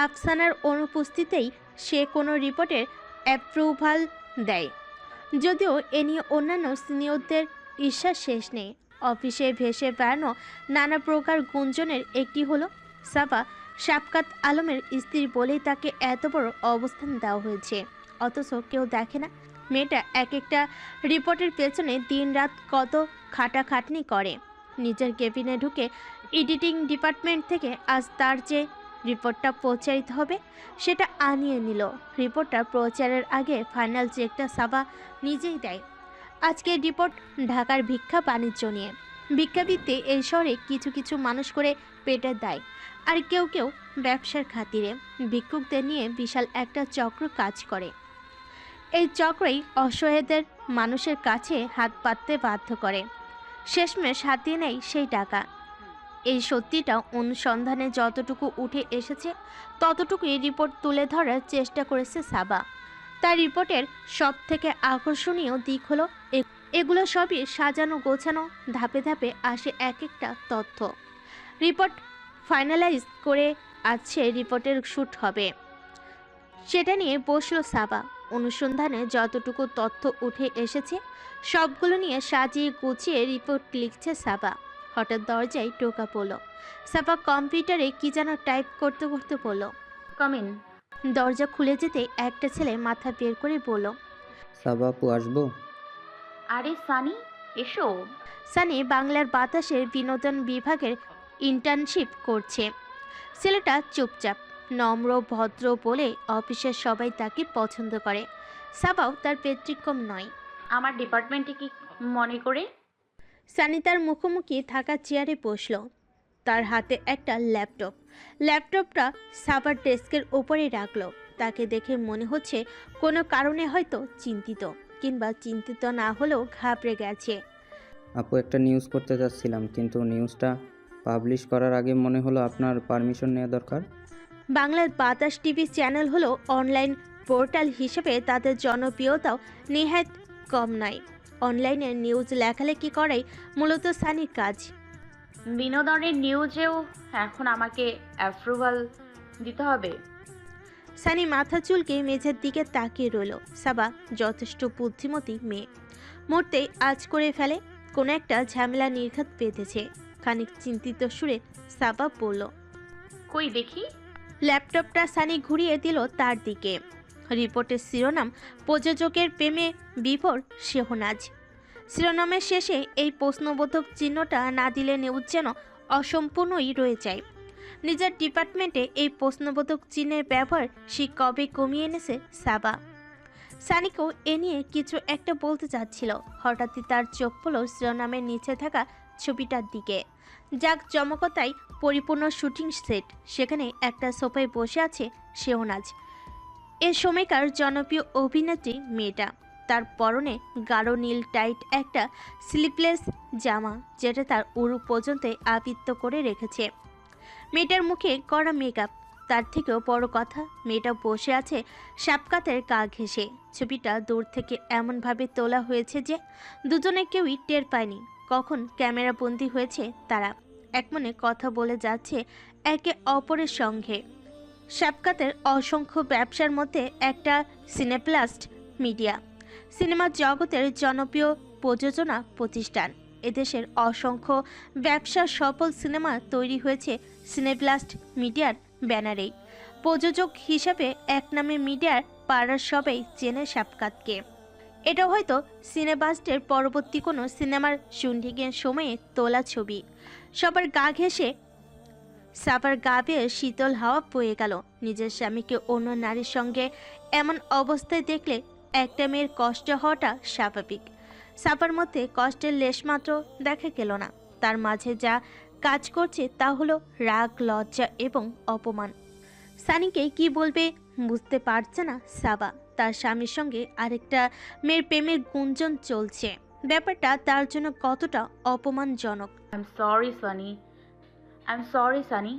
আফসানার অনুপস্থিতিতেই সে কোনো রিপোর্টের অ্যাপ্রুভাল দেয়। যদিও এ নিয়ে অন্যান্য সিনিয়রদের ঈর্ষার শেষ নেই। অফিসে ভেসে বেড়ানো নানা প্রকার গুঞ্জনের একটি হলো সাবা শাফকাত আলমের স্ত্রী বলেই তাকে এত বড় অবস্থান দেওয়া হয়েছে, অথচ কেউ দেখে না মেয়েটা এক একটা রিপোর্টের পেছনে দিনরাত কত খাটাখাটনি করে। নিজের কেবিনে ঢুকে এডিটিং ডিপার্টমেন্ট থেকে আজ তার যে রিপোর্টটা প্রচারিত হবে সেটা আনিয়ে নিল। রিপোর্টটা প্রচারের আগে ফাইনাল চেকটা সাবা নিজেই দেয়। আজকের রিপোর্ট ঢাকার ভিক্ষা বাণিজ্য নিয়ে। ভিক্ষাবৃত্তি এই শহরে কিছু কিছু মানুষ করে পেটের দায়, আর কেউ কেউ ব্যবসার খাতিরে ভিক্ষুকদের নিয়ে বিশাল একটা চক্র কাজ করে। এই চক্রই অসহায়দের মানুষের কাছে হাত পাততে বাধ্য করে, শেষমেশ হাতিয়ে নেয় সেই টাকা। এই সত্যিটা অনুসন্ধানে যতটুকু উঠে এসেছে ততটুকুই রিপোর্ট তুলে ধরার চেষ্টা করেছে সাবা। তার রিপোর্টের সব থেকে আকর্ষণীয় দিক হলো এগুলো সবই সাজানো গোছানো, ধাপে ধাপে আসে এক একটা তথ্য। রিপোর্ট ফাইনালাইজ করে আছে রিপোর্টের শ্যুট হবে, সেটা নিয়ে বসলো সাবা। অনুসন্ধানে যতটুকু তথ্য উঠে এসেছে সবগুলো নিয়ে সাজিয়ে গুছিয়ে রিপোর্ট লিখছে সাবা। হঠাৎ দরজায় টোকা পড়ল। সাবা কম্পিউটারে কি যেন টাইপ করতে করতে বলল, কামিন। দরজা খুলে যেতে একটা ছেলে মাথা বের করে বলল, সাবা আপু আসবো? আরে সানি, এসো। সানি বাংলার বাতাসের বিনোদন বিভাগের ইন্টার্নশিপ করছে। ছেলেটা চুপচাপ, নম্র, ভদ্র বলে অফিসের সবাই তাকে পছন্দ করে। সাবাও তার ব্যতিক্রম নয়। আমার ডিপার্টমেন্টে কি মনে করে? সানি তার মুখোমুখি থাকা চেয়ারে বসল। তার হাতে একটা ল্যাপটপ। ল্যাপটপটা সাবার ডেস্কের ওপরে রাখলো। তাকে দেখে মনে হচ্ছে কোনো কারণে হয়তো চিন্তিত, কিংবা চিন্তিত না হলেও ঘাবড়ে গেছে। আপু একটা নিউজ করতে যাচ্ছিলাম, কিন্তু নিউজটা পাবলিশ করার আগে মনে হলো আপনার পারমিশন নেওয়া দরকার। বাংলার বাতাস টিভি চ্যানেল হলো অনলাইন পোর্টাল হিসেবে তাদের জনপ্রিয়তাও নেহাত কম নয়। অনলাইনে নিউজ লেখালেখি করাই মূলত সানির কাজ। বিনোদনের নিউজেও এখন আমাকে অ্যাপ্রুভাল দিতে হবে? সানি মাথা চুলকে মেঝের দিকে তাকিয়ে রইল। সাবা যথেষ্ট বুদ্ধিমতী মেয়ে, মুহূর্তে আজ করে ফেলে। কোনো একটা ঝামেলা নির্ঘাত পেতেছে। খানিক চিন্তিত সুরে সাবা বলল, কই দেখি। ল্যাপটপটা সানি ঘুরিয়ে দিল তার দিকে। রিপোর্টের শিরোনাম, প্রযোজকের প্রেমে বিভোর শেহনাজ। শিরোনামের শেষে এই প্রশ্নবোধক চিহ্নটা না দিলে নিউজ যেন অসম্পূর্ণই রয়ে যায়। নিজের ডিপার্টমেন্টে এই প্রশ্নবোধক চিহ্নের ব্যবহার সে কবে কমিয়ে এনেছে সাবা। সানিকেও এ নিয়ে কিছু একটা বলতে চাচ্ছিল, হঠাৎই তার চোখ পড়ল শিরোনামের নিচে থাকা ছবিটার দিকে। যাক জমকতায় পরিপূর্ণ শুটিং সেট, সেখানে একটা সোফায় বসে আছে শেহনাজ। এ সময়কার জনপ্রিয় অভিনেত্রী মেয়েটা। তার পরনে গাঢ় নীল টাইট একটা স্লিপলেস জামা, যেটা তার উরু পর্যন্ত আবৃত করে রেখেছে। মেয়েটার মুখে কড়া মেকআপ। তার থেকেও বড় কথা, মেয়েটা বসে আছে শাফকাতের গা ঘেঁষে। ছবিটা দূর থেকে এমনভাবে তোলা হয়েছে যে দুজনে কেউই টের পায়নি কখন ক্যামেরা বন্দি হয়েছে তারা। একমনে কথা বলে যাচ্ছে একে অপরের সঙ্গে। শাফকাতের অসংখ্য ব্যবসার মধ্যে একটা সিনেপ্লাস্ট মিডিয়া, সিনেমা জগতের জনপ্রিয় প্রযোজনা প্রতিষ্ঠান। এদেশের অসংখ্য ব্যবসার সফল সিনেমা তৈরি হয়েছে সিনেপ্লাস্ট মিডিয়ার ব্যানারেই। প্রযোজক হিসাবে এক নামে মিডিয়ার পাড়ার সবাই চেনে শাফকাতকে। এটা হয়তো সিনেবাস্টের পরবর্তী কোনো সিনেমার শুটিংয়ের সময়ে তোলা ছবি। সবার গা ঘেঁষে সাবার গা বেয়ে শীতল হাওয়া বয়ে গেল। নিজের স্বামীকে অন্য নারীর সঙ্গে এমন অবস্থায় দেখলে একটা মেয়ের কষ্ট হওয়াটা স্বাভাবিক। সাবার মধ্যে কষ্টের লেশমাত্র দেখা গেল না। তার মাঝে যা কাজ করছে তা হলো রাগ, লজ্জা এবং অপমান। সানিকে কি বলবে বুঝতে পারছে না সাবা। তার স্বামীর সঙ্গে আরেকটা মেয়ের প্রেমের গুঞ্জন চলছে। ব্যাপারটা তার জন্য কতটা অপমানজনক। I'm sorry, Sunny. I'm sorry, Sunny.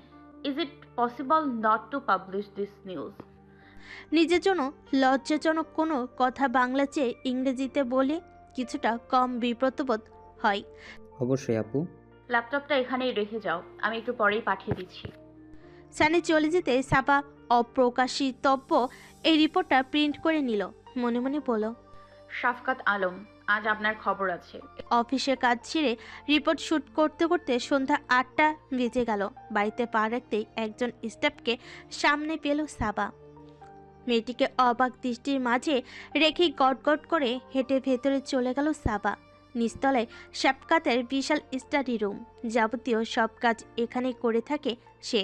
Is it possible not to publish this news? নিজের জন্য লজ্জাজনক কোনো কথা বাংলা চেয়ে ইংরেজিতে বলে কিছুটা কম বিব্রতবোধ হয়। অবশ্যই আপু। ল্যাপটপটা এখানেই রেখে যাও, আমি একটু পরেই পাঠিয়ে দিচ্ছি। সানি চলে যেতে সাবা অপ্রকাশিতব্য এই রিপোর্টটা প্রিন্ট করে নিল। মনে মনে বলল, শাফকাত আলম, আজ আপনার খবর আছে। অফিসের কাজ ছেড়ে রিপোর্ট শুট করতে করতে সন্ধ্যা 8টা বেজে গেল। বাড়িতে পা রাখতেই একজন স্টাফকে সামনে পেল সাবা। মেয়েটিকে অবাক দৃষ্টির মাঝে রেখে গটগট করে হেঁটে ভেতরে চলে গেল সাবা। নিচতলায় শাফকাতের বিশাল স্টাডি রুম, যাবতীয় সব কাজ এখানে করে থাকে সে।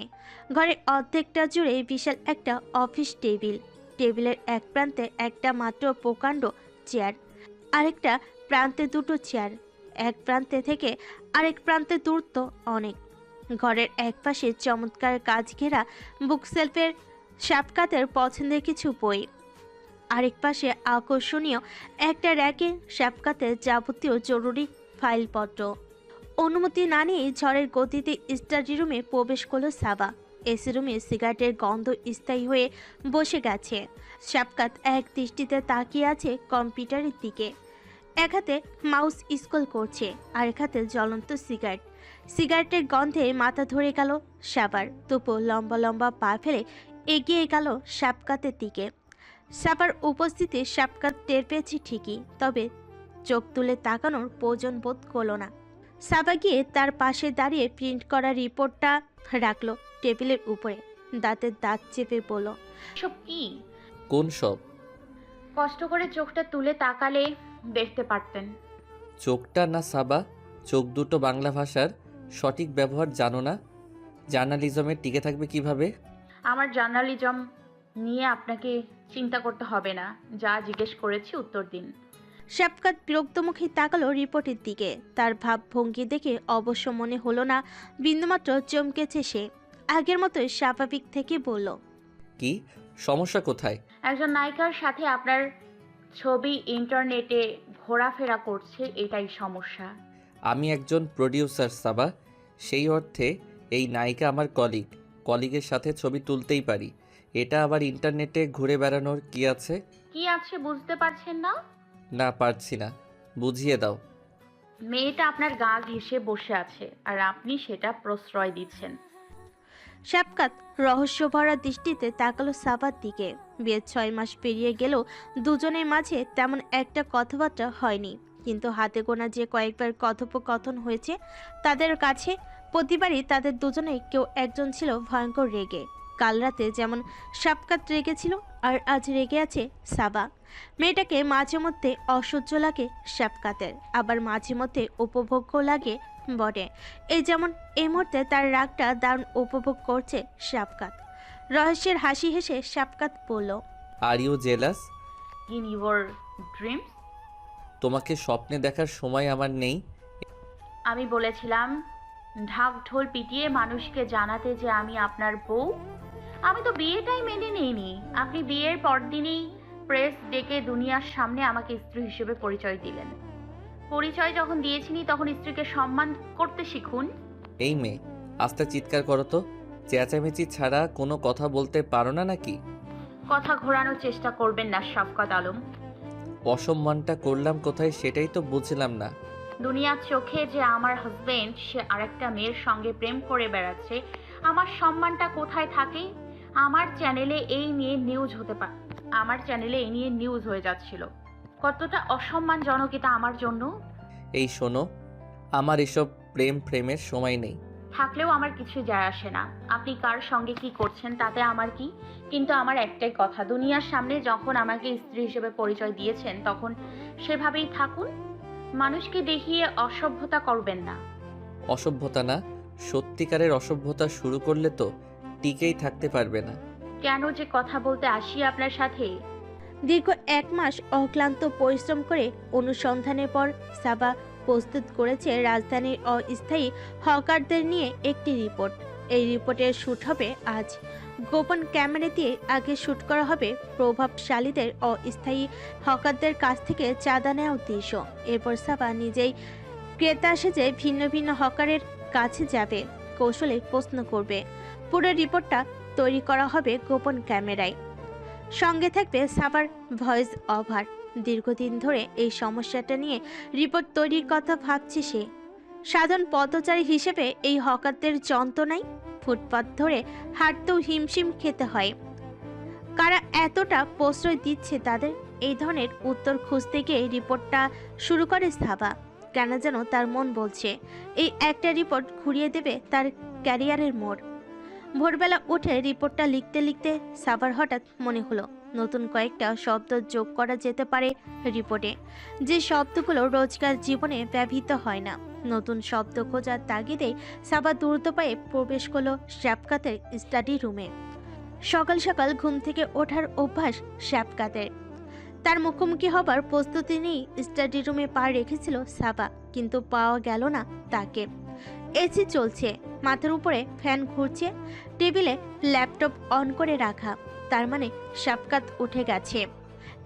ঘরের অর্ধেকটা জুড়ে বিশাল একটা অফিস টেবিল। টেবিলের এক প্রান্তে একটা মাত্র প্রকাণ্ড চেয়ার, আরেকটা প্রান্তে দুটো চেয়ার। এক প্রান্তে থেকে আরেক প্রান্তে দূরত্ব অনেক। ঘরের এক পাশে চমৎকার কাজ ঘেরা বুকশেলফের শাফকাতের পছন্দের কিছু বই, আরেক পাশে আকর্ষণীয় একটা র্যাকে শাফকাতের যাবতীয় জরুরি ফাইলপত্র। অনুমতি না নিয়ে ঝড়ের গতিতে স্টাডি রুমে প্রবেশ করলো সাবা। এসি রুমে সিগারেটের গন্ধ স্থায়ী হয়ে বসে গেছে। শাফকাত এক দৃষ্টিতে তাকিয়ে আছে কম্পিউটারের দিকে। এক হাতে মাউস স্ক্রল করছে, আরেক হাতে জ্বলন্ত সিগারেট। সিগারেটের গন্ধে মাথা ধরে গেল সাবার। তবু লম্বা লম্বা পা ফেলে এগিয়ে গেল শাফকাতের দিকে। সাবার উপস্থিতি শাফকাত টের পেয়েছে ঠিকই, তবে চোখ তুলে তাকানোর প্রয়োজন বোধ করল না। সাবা গিয়ে তার পাশে দাঁড়িয়ে প্রিন্ট করা রিপোর্টটা রাখলো টেবিলের উপরে। দাঁতের দাঁত চেপে বলল, সব কি? কোন সব? কষ্ট করে চোখটা তুলে তাকালে দেখতে পারতেন। চোখটা না সাবা, চোখ দুটো বাংলা ভাষার সঠিক ব্যবহার জানো না? জার্নালিজমে টিকে থাকবে কিভাবে? আমার জার্নালিজম নিয়ে আপনাকে চিন্তা করতে হবে না, যা জিজ্ঞেস করেছি উত্তর দিন। শাফকাত বিরক্তমুখী তাকালো রিপোর্টের দিকে। তার ভাবভঙ্গি দেখে অবশ্য মনে হলো না বিন্দুমাত্র চমকেছে সে। আগের মতোই স্বাভাবিক থেকে বলল, কি সমস্যা কোথায়? একজন নায়িকার সাথে আপনার ছবি ইন্টারনেটে ঘোরাফেরা করছে, এটাই সমস্যা। আমি একজন প্রডিউসার সাবা, সেই অর্থে এই নায়িকা আমার কলিগের সাথে ছবি তুলতেই পারি। এটা আবার ইন্টারনেটে ঘুরে বেড়ানোর কি আছে? কি আছে বুঝতে পারছেন না? না পারছি না, বুঝিয়ে দাও। মেয়েটা আপনার গা ঘেঁষে বসে আছে আর আপনি সেটা প্রশ্রয় দিচ্ছেন। শাফকাত রহস্যভরা দৃষ্টিতে তাকালো সাবার দিকে। বিয়ের 6 মাস পেরিয়ে গেলেও দুজনের মাঝে তেমন একটা কথাবার্তা হয়নি, কিন্তু হাতে গোনা যে কয়েকবার কথোপকথন হয়েছে তাদের কাছে প্রতিবারই তাদের দুজনেই কেউ একজন ছিল ভয়ঙ্কর রেগে। কাল রাতে যেমন শাফকাত রেগেছিল, আর আজ রেগে আছে সাবা। মেয়েটাকে মাঝে মধ্যে অসহ্য লাগে শাফকাতের, আবার মাঝে মধ্যে উপভোগ্য লাগে বটে। এই যেমন এই মুহূর্তে তার রাগটা দারুণ উপভোগ করছে শাফকাত। রহস্যের হাসি হেসে শাফকাত বলল, are you jealous? In your dreams. তোমাকে স্বপ্নে দেখার সময় আমার নেই। আমি বলেছিলাম ঢাক ঢোল পিটিয়ে মানুষকে জানাতে যে আমি আপনার বউ। আমি তো বিয়েটাই মেনে নিইনি। আপনি বিয়ের পরদিনই প্রেস ডেকে দুনিয়ার সামনে আমাকে স্ত্রী হিসেবে পরিচয় দিলেন। পরিচয় যখন দিয়েছিনি তখন স্ত্রীকে সম্মান করতে শিখুন। এই মেয়ে, আস্তে চিৎকার করো তো। চেঁচামেচি ছাড়া কোনো কথা বলতে পারো না নাকি? কথা ঘোরানোর চেষ্টা করবেন না শাফকাত আলম। অসম্মানটা করলাম কোথায় সেটাই তো বুঝলাম না। দুনিয়ার চোখে যে আমার হাজবেন্ড সে আরেকটা মেয়ের সঙ্গে প্রেম করে বেড়াচ্ছে, আমার সম্মানটা কোথায় থাকে? আমার চ্যানেলে এই নিয়ে নিউজ হয়ে যাচ্ছিল। কতটা অসম্মানজনক এটা আমার জন্য। এই শোনো, আমার এসব প্রেমের সময় নেই। থাকলেও আমার কিছু যায় আসে না। আপনি কার সঙ্গে কি করছেন তাতে আমার কি। কিন্তু আমার একটাই কথা, দুনিয়ার সামনে যখন আমাকে স্ত্রী হিসেবে পরিচয় দিয়েছেন তখন সেভাবেই থাকুন। মানুষকে দেখিয়ে অসভ্যতা করবেন না। অসভ্যতা না, সত্যিকারের অসভ্যতা শুরু করলে তো টিকেই থাকতে পারবে না। কেন যে কথা বলতে আসি আপনার সাথে। দীর্ঘ 1 মাস অক্লান্ত পরিশ্রম করে অনুসন্ধানের পর সাবা প্রস্তুত করেছে রাজধানীর অস্থায়ী হকারদের নিয়ে একটি রিপোর্ট। এই রিপোর্টের শ্যুট হবে আজ। গোপন ক্যামেরা দিয়ে আগে শ্যুট করা হবে প্রভাবশালীদের অস্থায়ী হকারদের কাছ থেকে চাঁদা নেওয়া উদ্দেশ্য। এরপর সাবা নিজেই ক্রেতা সেজে ভিন্ন ভিন্ন হকারের কাছে যাবে, কৌশলে প্রশ্ন করবে। পুরো রিপোর্টটা তৈরি করা হবে গোপন ক্যামেরায়। সঙ্গে থাকবে সাবার ভয়েস ওভার। দীর্ঘদিন ধরে এই সমস্যাটা নিয়ে রিপোর্ট তৈরির কথা ভাবছে সে। সাধারণ পথচারী হিসেবে এই হকারদের যন্ত্রণায় ফুটপাত ধরে হাঁটতেও হিমশিম খেতে হয়। কারা এতটা প্রশ্রয় দিচ্ছে তাদের এই ধরনের উত্তর খুঁজতে গিয়ে রিপোর্টটা শুরু করে সাবা। কেন যেন তার মন বলছে এই একটা রিপোর্ট ঘুরিয়ে দেবে তার ক্যারিয়ারের মোড়। ভোরবেলা উঠে রিপোর্টটা লিখতে লিখতে সাবার হঠাৎ মনে হলো নতুন কয়েকটা শব্দ যোগ করা যেতে পারে রিপোর্টে, যে শব্দগুলো রোজকার জীবনে ব্যবহৃত হয় না। নতুন শব্দ খোঁজার তাগিদে সাবা দ্রুত পায়ে প্রবেশ করলো শ্যাপকাতের স্টাডি রুমে। সকাল সকাল ঘুম থেকে ওঠার অভ্যাস শ্যাপকাতের। তার মুখোমুখি হবার প্রস্তুতি নিয়েই স্টাডি রুমে পা রেখেছিল সাবা, কিন্তু পাওয়া গেল না তাকে। এসি চলছে, মাথার উপরে ফ্যান ঘুরছে, টেবিলে ল্যাপটপ অন করে রাখা, তার মানে শ্যাপকাত উঠে গেছে,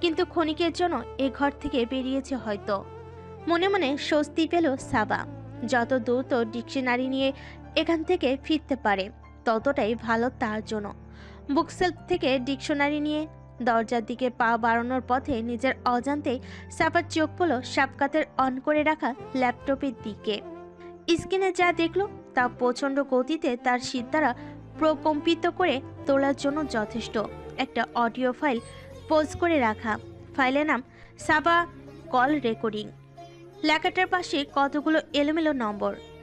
কিন্তু ক্ষণিকের জন্য এ ঘর থেকে বেরিয়েছে হয়তো। মনে মনে স্বস্তি পেল সাবা। যত দ্রুত ডিকশনারি নিয়ে এখান থেকে ফিরতে পারে ততটাই ভালো তার জন্য। বুকশেলফ থেকে ডিকশনারি নিয়ে দরজার দিকে পা বাড়ানোর পথে নিজের অজান্তেই সাবার চোখ পড়ল শ্যাপকাতের অন করে রাখা ল্যাপটপের দিকে। স্ক্রিনে যা দেখলো তা প্রচণ্ড গতিতে তার সিদ্ধারা প্রকম্পিত করে তোলার জন্য যথেষ্ট। একটা অডিও ফাইল পোস্ট করে রাখা, ফাইলের নাম সাবা কল রেকর্ডিং। লেখাটার পাশে কতগুলো এলোমেলো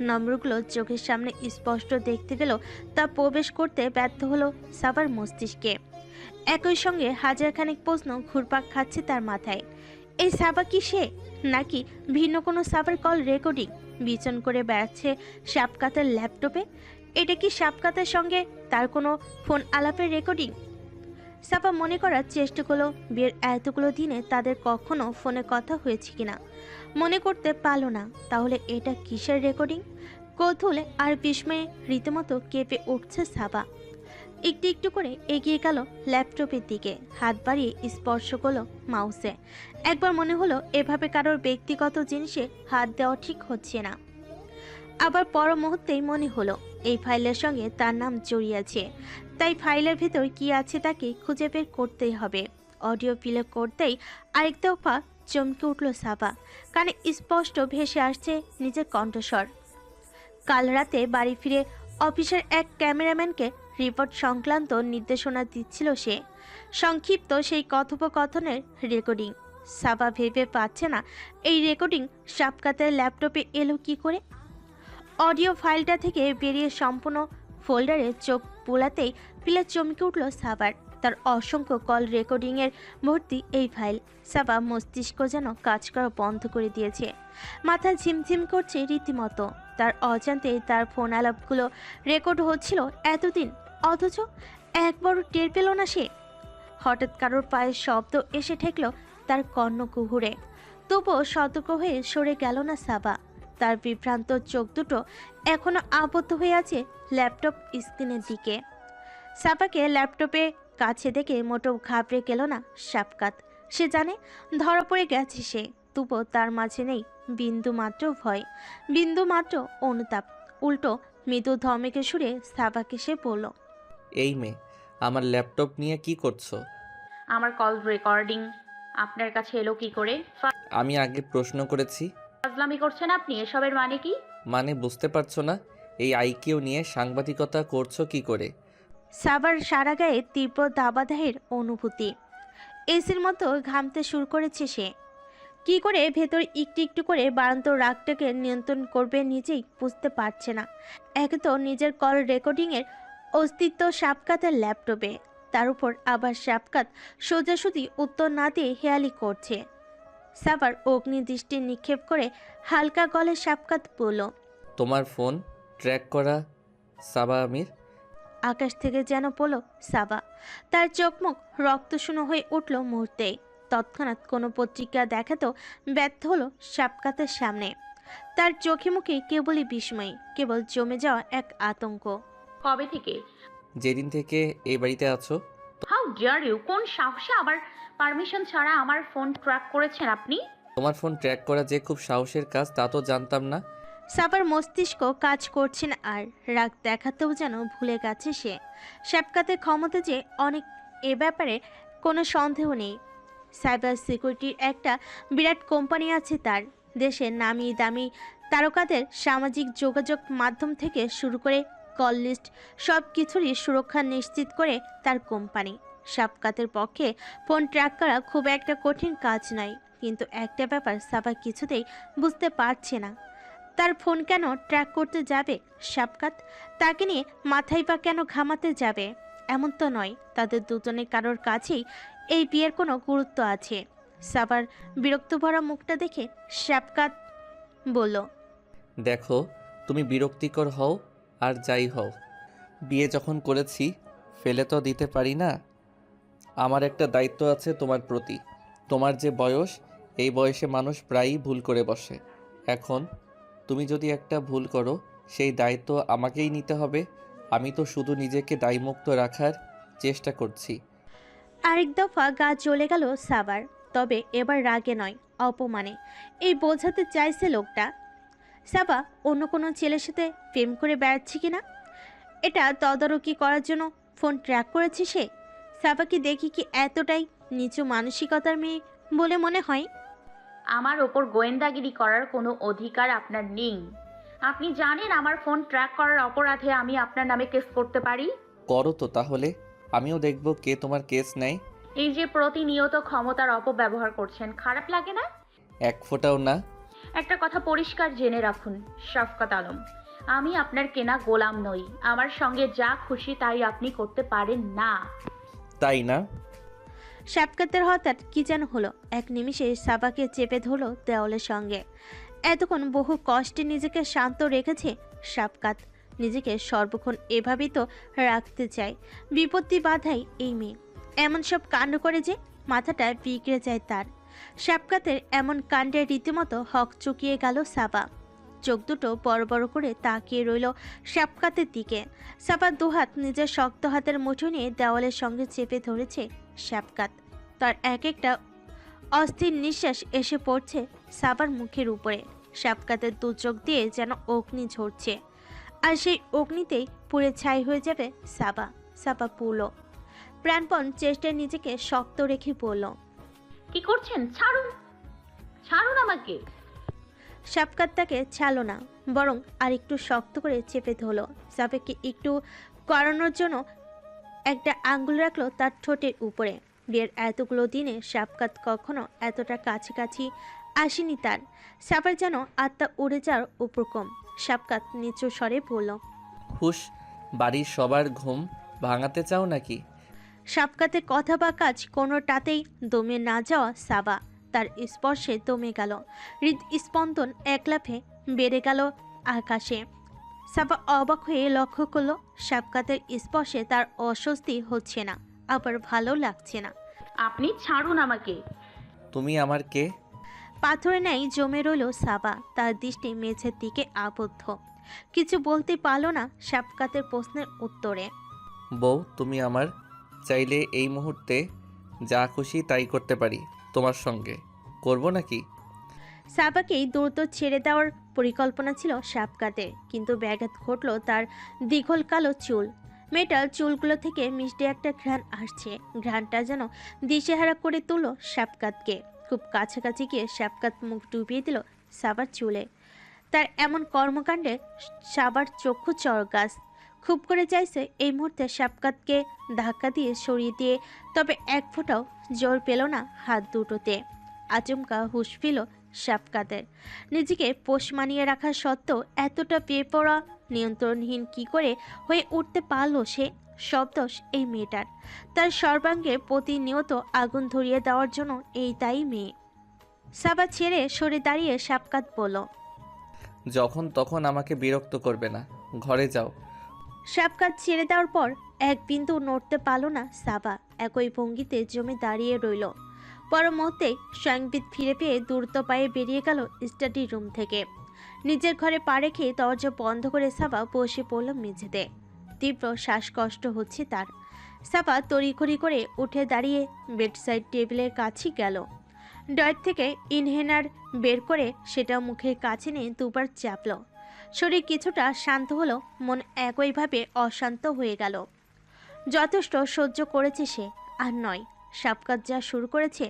নম্বরগুলো চোখের সামনে স্পষ্ট দেখতে গেলেও তা প্রবেশ করতে ব্যর্থ হলো সাবার মস্তিষ্কে। একই সঙ্গে হাজারখানেক প্রশ্ন ঘুরপাক খাচ্ছে তার মাথায়। এই সাবা কি সে, নাকি ভিন্ন কোনো সাবার কল রেকর্ডিং বিচন করে বেড়াচ্ছে শ্যাপকাতের ল্যাপটপে? এটা কি শ্যাপকাতের সঙ্গে তার কোনো ফোন আলাপের রেকর্ডিং? সাবা মনে করার চেষ্টা করলো বিয়ের এতগুলো দিনে তাদের কখনো ফোনে কথা হয়েছে কিনা। মনে করতে পারলো না। তাহলে এটা কিসের রেকর্ডিং? কৌতূহলে আর বিস্ময়ে রীতিমতো কেঁপে উঠছে সাবা। একটু একটু করে এগিয়ে গেল ল্যাপটপের দিকে, হাত বাড়িয়ে স্পর্শ করলো মাউসে। একবার মনে হলো এভাবে কারোর ব্যক্তিগত জিনিসে হাত দেওয়া ঠিক হচ্ছে না। আবার পর মুহূর্তেই মনে হলো এই ফাইলের সঙ্গে তার নাম জড়িয়ে আছে, তাই ফাইলের ভেতর কি আছে তাকে খুঁজে বের করতেই হবে। অডিও প্লে করতেই আরেক দফা চমকে উঠল সাবা। কানে স্পষ্ট ভেসে আসছে নিজের কণ্ঠস্বর। কাল রাতে বাড়ি ফিরে অফিসের এক ক্যামেরাম্যানকে রিপোর্ট সংক্রান্ত নির্দেশনা দিচ্ছিল সে। সংক্ষিপ্ত সেই কথোপকথনের রেকর্ডিং। সাবা ভেবে পাচ্ছে না এই রেকর্ডিং শ্যাপকাতের ল্যাপটপে এলো কি করে। অডিও ফাইলটা থেকে বেরিয়ে সম্পূর্ণ ফোল্ডারে চোখ বোলাতেই পিলে চমকে উঠল সাবার। তার অসংখ্য কল রেকর্ডিংয়ের ভর্তি এই ফাইল। সাবা মস্তিষ্ক যেন কাজ করা বন্ধ করে দিয়েছে, মাথা ঝিমঝিম করছে রীতিমতো। তার অজান্তে তার ফোন আলাপগুলো রেকর্ড হচ্ছিল এতদিন, অথচ একবারও টের পেল না সে। হঠাৎ কারোর পায়ের শব্দ এসে ঠেকল তার কর্ণকুহুরে, তবুও সতর্ক হয়ে সরে গেল না সাবা। তার বিভ্রান্ত চোখ দুটো এখনো আবদ্ধ হয়ে আছে ল্যাপটপ স্ক্রিনের দিকে। সাবাকে ল্যাপটপে কাছে দেখে মোটেও ঘাবড়ে গেল না শ্যাপকাত। সে জানে ধরা পড়ে গেছে সে, তবুও তার মাঝে নেই বিন্দু মাত্র ভয়, বিন্দু মাত্র অনুতাপ। উল্টো মৃদু ধমেকে সুরে সাবাকে সে বলল, এই মেয়ে, আমার ল্যাপটপ নিয়ে কি করছো? আমার কল রেকর্ডিং আপনার কাছে এলো কি করে? আমি আগে প্রশ্ন করেছি। ফাজলামি করছেন আপনি, এসবের মানে কি? মানে বুঝতে পারছো না? এই আইকিউ নিয়ে সাংবাদিকতা করছো কি করে? সাবার সারা গায়ে তীব্র দাবাদাহের অনুভূতি। এসির মতো ঘামতে শুরু করেছে সে। কি করে ভেতর একটু একটু করে বাড়ন্ত রাগটাকে নিয়ন্ত্রণ করবে নিজেই বুঝতে পারছে না। এক তো নিজের কল রেকর্ডিংয়ের অস্তিত্ব শ্যাপকাতের ল্যাপটপে, তার উপর আবার শ্যাপকাত সোজাসুজি উত্তর না দিয়ে হেয়ালি করছে। সাবার অগ্নিদৃষ্টি নিক্ষেপ করে হালকা গলে শ্যাপকাত বলল, তোমার ফোন ট্র্যাক করা সাবা আমির? আকাশ থেকে যেন পড়ল সাবা। তার চোখ মুখ রক্তশূন্য হয়ে উঠল মুহূর্তেই। তৎক্ষণাৎ কোনো পত্রিকা দেখাতেও ব্যর্থ হলো শ্যাপকাতের সামনে। তার চোখে মুখে কেবলই বিস্ময়, কেবল জমে যাওয়া এক আতঙ্ক। কবে থেকে? যেদিন থেকে এই বাড়িতে আছো। How dare you! কোন সাহসে আবার পারমিশন ছাড়া আমার ফোন ট্র্যাক করেছেন আপনি? তোমার ফোন ট্র্যাক করা যে খুব সাহসের কাজ তা তো জানতাম না। সাবার মস্তিষ্ক কাজ করছে না আর, রাগ দেখাতেও যেন ভুলে গেছে সে। শ্যাপকাতের ক্ষমতা যে অনেক, এ ব্যাপারে কোনো সন্দেহ নেই। সাইবার সিকিউরিটির একটা বিরাট কোম্পানি আছে তার। দেশের নামি দামি তারকাদের সামাজিক যোগাযোগ মাধ্যম থেকে শুরু করে কল লিস্ট সব কিছুরই সুরক্ষা নিশ্চিত করে তার কোম্পানি। শাফকাতের পক্ষে ফোন ট্র্যাক করা খুব একটা কঠিন কাজ নয়, কিন্তু একটা ব্যাপার সাবা কিছুতেই বুঝতে পারছে না। তার ফোন কেন ট্র্যাক করতে যাবে শাফকাত? তাকে নিয়ে মাথায় বা কেন ঘামাতে যাবে? এমন তো নয় তাদের দুজনের কারোর কাছেই এই বিয়ের কোনো গুরুত্ব আছে। সাবার বিরক্ত ভরা মুখটা দেখে শাফকাত বলল, দেখো, তুমি বিরক্তিকর হও আর যাই হও, বিয়ে যখন করেছি ফেলে তো দিতে পারি না। আমার একটা দায়িত্ব আছে তোমার প্রতি। তোমার যে বয়স, এই বয়সে মানুষ প্রায়ই ভুল করে বসে। এখন তুমি যদি একটা ভুল করো, সেই দায়িত্ব আমাকেই নিতে হবে। আমি তো শুধু নিজেকে দায়মুক্ত রাখার চেষ্টা করছি। আরেক দফা গা জ্বলে গেল সাবার, তবে এবার রাগে নয়, অপমানে। এই বোঝাতে চাইছে লোকটা সাবা অন্য কোনো ছেলের সাথে প্রেম করে বেড়াচ্ছে কিনা, এটা তদারকি করার জন্য ফোন ট্র্যাক করেছে সে। সাবাকে দেখি কি এতটাই নিচু মানসিকতার মেয়ে বলে মনে হয়? আমার ওপর গোয়েন্দাগিরি করার কোনো অধিকার আপনার নেই। আপনি জানেন আমার ফোন ট্র্যাক করার অপরাধে আমি আপনার নামে কেস করতে পারি। করো তো তাহলে, আমিও দেখব কে তোমার কেস নেয়। এই যে প্রতিনিয়ত ক্ষমতার অপব্যবহার করছেন, খারাপ লাগে না? এক ফোঁটাও না। একটা কথা পরিষ্কার জেনে রাখুন শফকাত আলম, আমি আপনার কেনা গোলাম নই। আমার সঙ্গে যা খুশি তাই আপনি করতে পারেন না। তাই না? শাফকাতের হঠাৎ কি যেন হলো, এক নিমিষে সাবাকে চেপে ধরলো দেওয়ালের সঙ্গে। এতক্ষণ বহু কষ্টে নিজেকে শান্ত রেখেছে শাফকাত, নিজেকে সর্বক্ষণ এভাবেই তো রাখতে চায়। বিপত্তি বাধাই এই মেয়ে এমন সব কাণ্ড করে যে মাথাটা বিগড়ে যায় তার। শাফকাতের এমন কাণ্ডে রীতিমতো হক চুকিয়ে গেল সাবা। চোখ দুটো বড় বড় করে তাকিয়ে রইল শাফকাতের দিকে। সাবা দুহাত নিজের শক্ত হাতের মুঠো নিয়ে দেওয়ালের সঙ্গে চেপে ধরেছে শাফকাত। তার এক একটা অস্থির নিঃশ্বাস এসে পড়ছে সাবার মুখের উপরে। শাফকাতের দু চোখ দিয়ে যেন অগ্নি ঝরছে, আর সেই অগ্নিতেই পুড়ে ছাই হয়ে যাবে সাবা। সাবা পুরল প্রাণপণ চেষ্টায় নিজেকে শক্ত রেখে পড়ল, কি করছেন? ছাড়ুন, ছাড়ুন আমাকে। শাফকাত তাকে ছাড়ল না, বরং আর একটু শক্ত করে চেপে ধরল। সাবাকে একটু করানোর জন্য একটা আঙ্গুল রাখলো তার ঠোঁটের উপরে। বিয়ের এতগুলো দিনে শাফকাত কখনো এতটা কাছাকাছি আসেনি তার। সাবার যেন আত্মা উড়ে যাওয়ার উপক্রম। শাফকাত নিচু স্বরে বলল, হুশ, বাড়ির সবার ঘুম ভাঙাতে চাও নাকি? শাফকাতের কথা বা কাজ কোনোটাতেই দমে না যাওয়া সাবা তার স্পর্শে দমে গেল। হৃদস্পন্দন এক লাফে বেড়ে গেল আকাশে। সাবা অবাক হয়ে লক্ষ্য করল শাফকাতের স্পর্শে তার অস্বস্তি হচ্ছে না, আবার ভালো লাগছে না। আপনি ছাড়ুন আমাকে। তুমি আমার কে? পাথরে ন্যায় জমে রইল সাবা, তার দৃষ্টি মেঝের দিকে আবদ্ধ। কিছু বলতে পারল না শাফকাতের প্রশ্নের উত্তরে। বউ, তুমি আমার। চাইলে এই মুহূর্তে যা খুশি তাই করতে পারি তোমার সঙ্গে। করব নাকি? সাবাকেই দ্রুত ছেড়ে দেওয়ার পরিকল্পনা ছিল শাফকাতের, কিন্তু ব্যাঘাত ঘটল তার দীঘল কালো চুল। মেয়েটার চুলগুলো থেকে মিষ্টি একটা ঘ্রাণ আসছে। ঘ্রাণটা যেন দিশেহারা করে তুলল শাফকাতকে। খুব কাছাকাছি গিয়ে শাফকাত মুখ ডুবিয়ে দিল সাবার চুলে। তার এমন কর্মকাণ্ডে সাবার চক্ষু চড়গাছ। খুব করে চাইছে এই মুহূর্তে শাফকাতকে ধাক্কা দিয়ে সরিয়ে দিয়ে, তবে এক ফোঁটাও জোর পেল না হাত দুটোতে। আচমকা হুঁশ ফিল শাফকাতের। নিজেকে পোষ মানিয়ে রাখা সত্ত্বেও এতটা বেপরোয়া নিয়ন্ত্রণহীন কি করে হয়ে উঠতে পারলো সে? সব দোষ এই মেয়েটার। তার সর্বাঙ্গে প্রতিনিয়ত আগুন ধরিয়ে দেওয়ার জন্য এই তাই মেয়ে। সাবা ছেড়ে সরে দাঁড়িয়ে শাফকাত বলল, যখন তখন আমাকে বিরক্ত করবে না, ঘরে যাও। শাফকাত ছেড়ে দেওয়ার পর এক বিন্দু নড়তে পারল না সাবা। একই ভঙ্গিতে জমে দাঁড়িয়ে রইল। পর মুহূর্তেই স্বয়ংবিদ ফিরে পেয়ে দ্রুত পায়ে বেরিয়ে গেল স্টাডি রুম থেকে। নিজের ঘরে পা রেখে দরজা বন্ধ করে সাবা বসে পড়ল মেঝেতে। তীব্র শ্বাসকষ্ট হচ্ছে তার। সাবা তড়িঘড়ি করে উঠে দাঁড়িয়ে বেডসাইড টেবিলের কাছে গেল। ডয়ের থেকে ইনহেলার বের করে সেটা মুখের কাছে নিয়ে দুবার চাপল। শরীর কিছুটা শান্ত হলো, মন একইভাবে অশান্ত হয়ে গেল। যথেষ্ট সহ্য করেছে সে, আর নয়। শাফকাত যা শুরু করেছে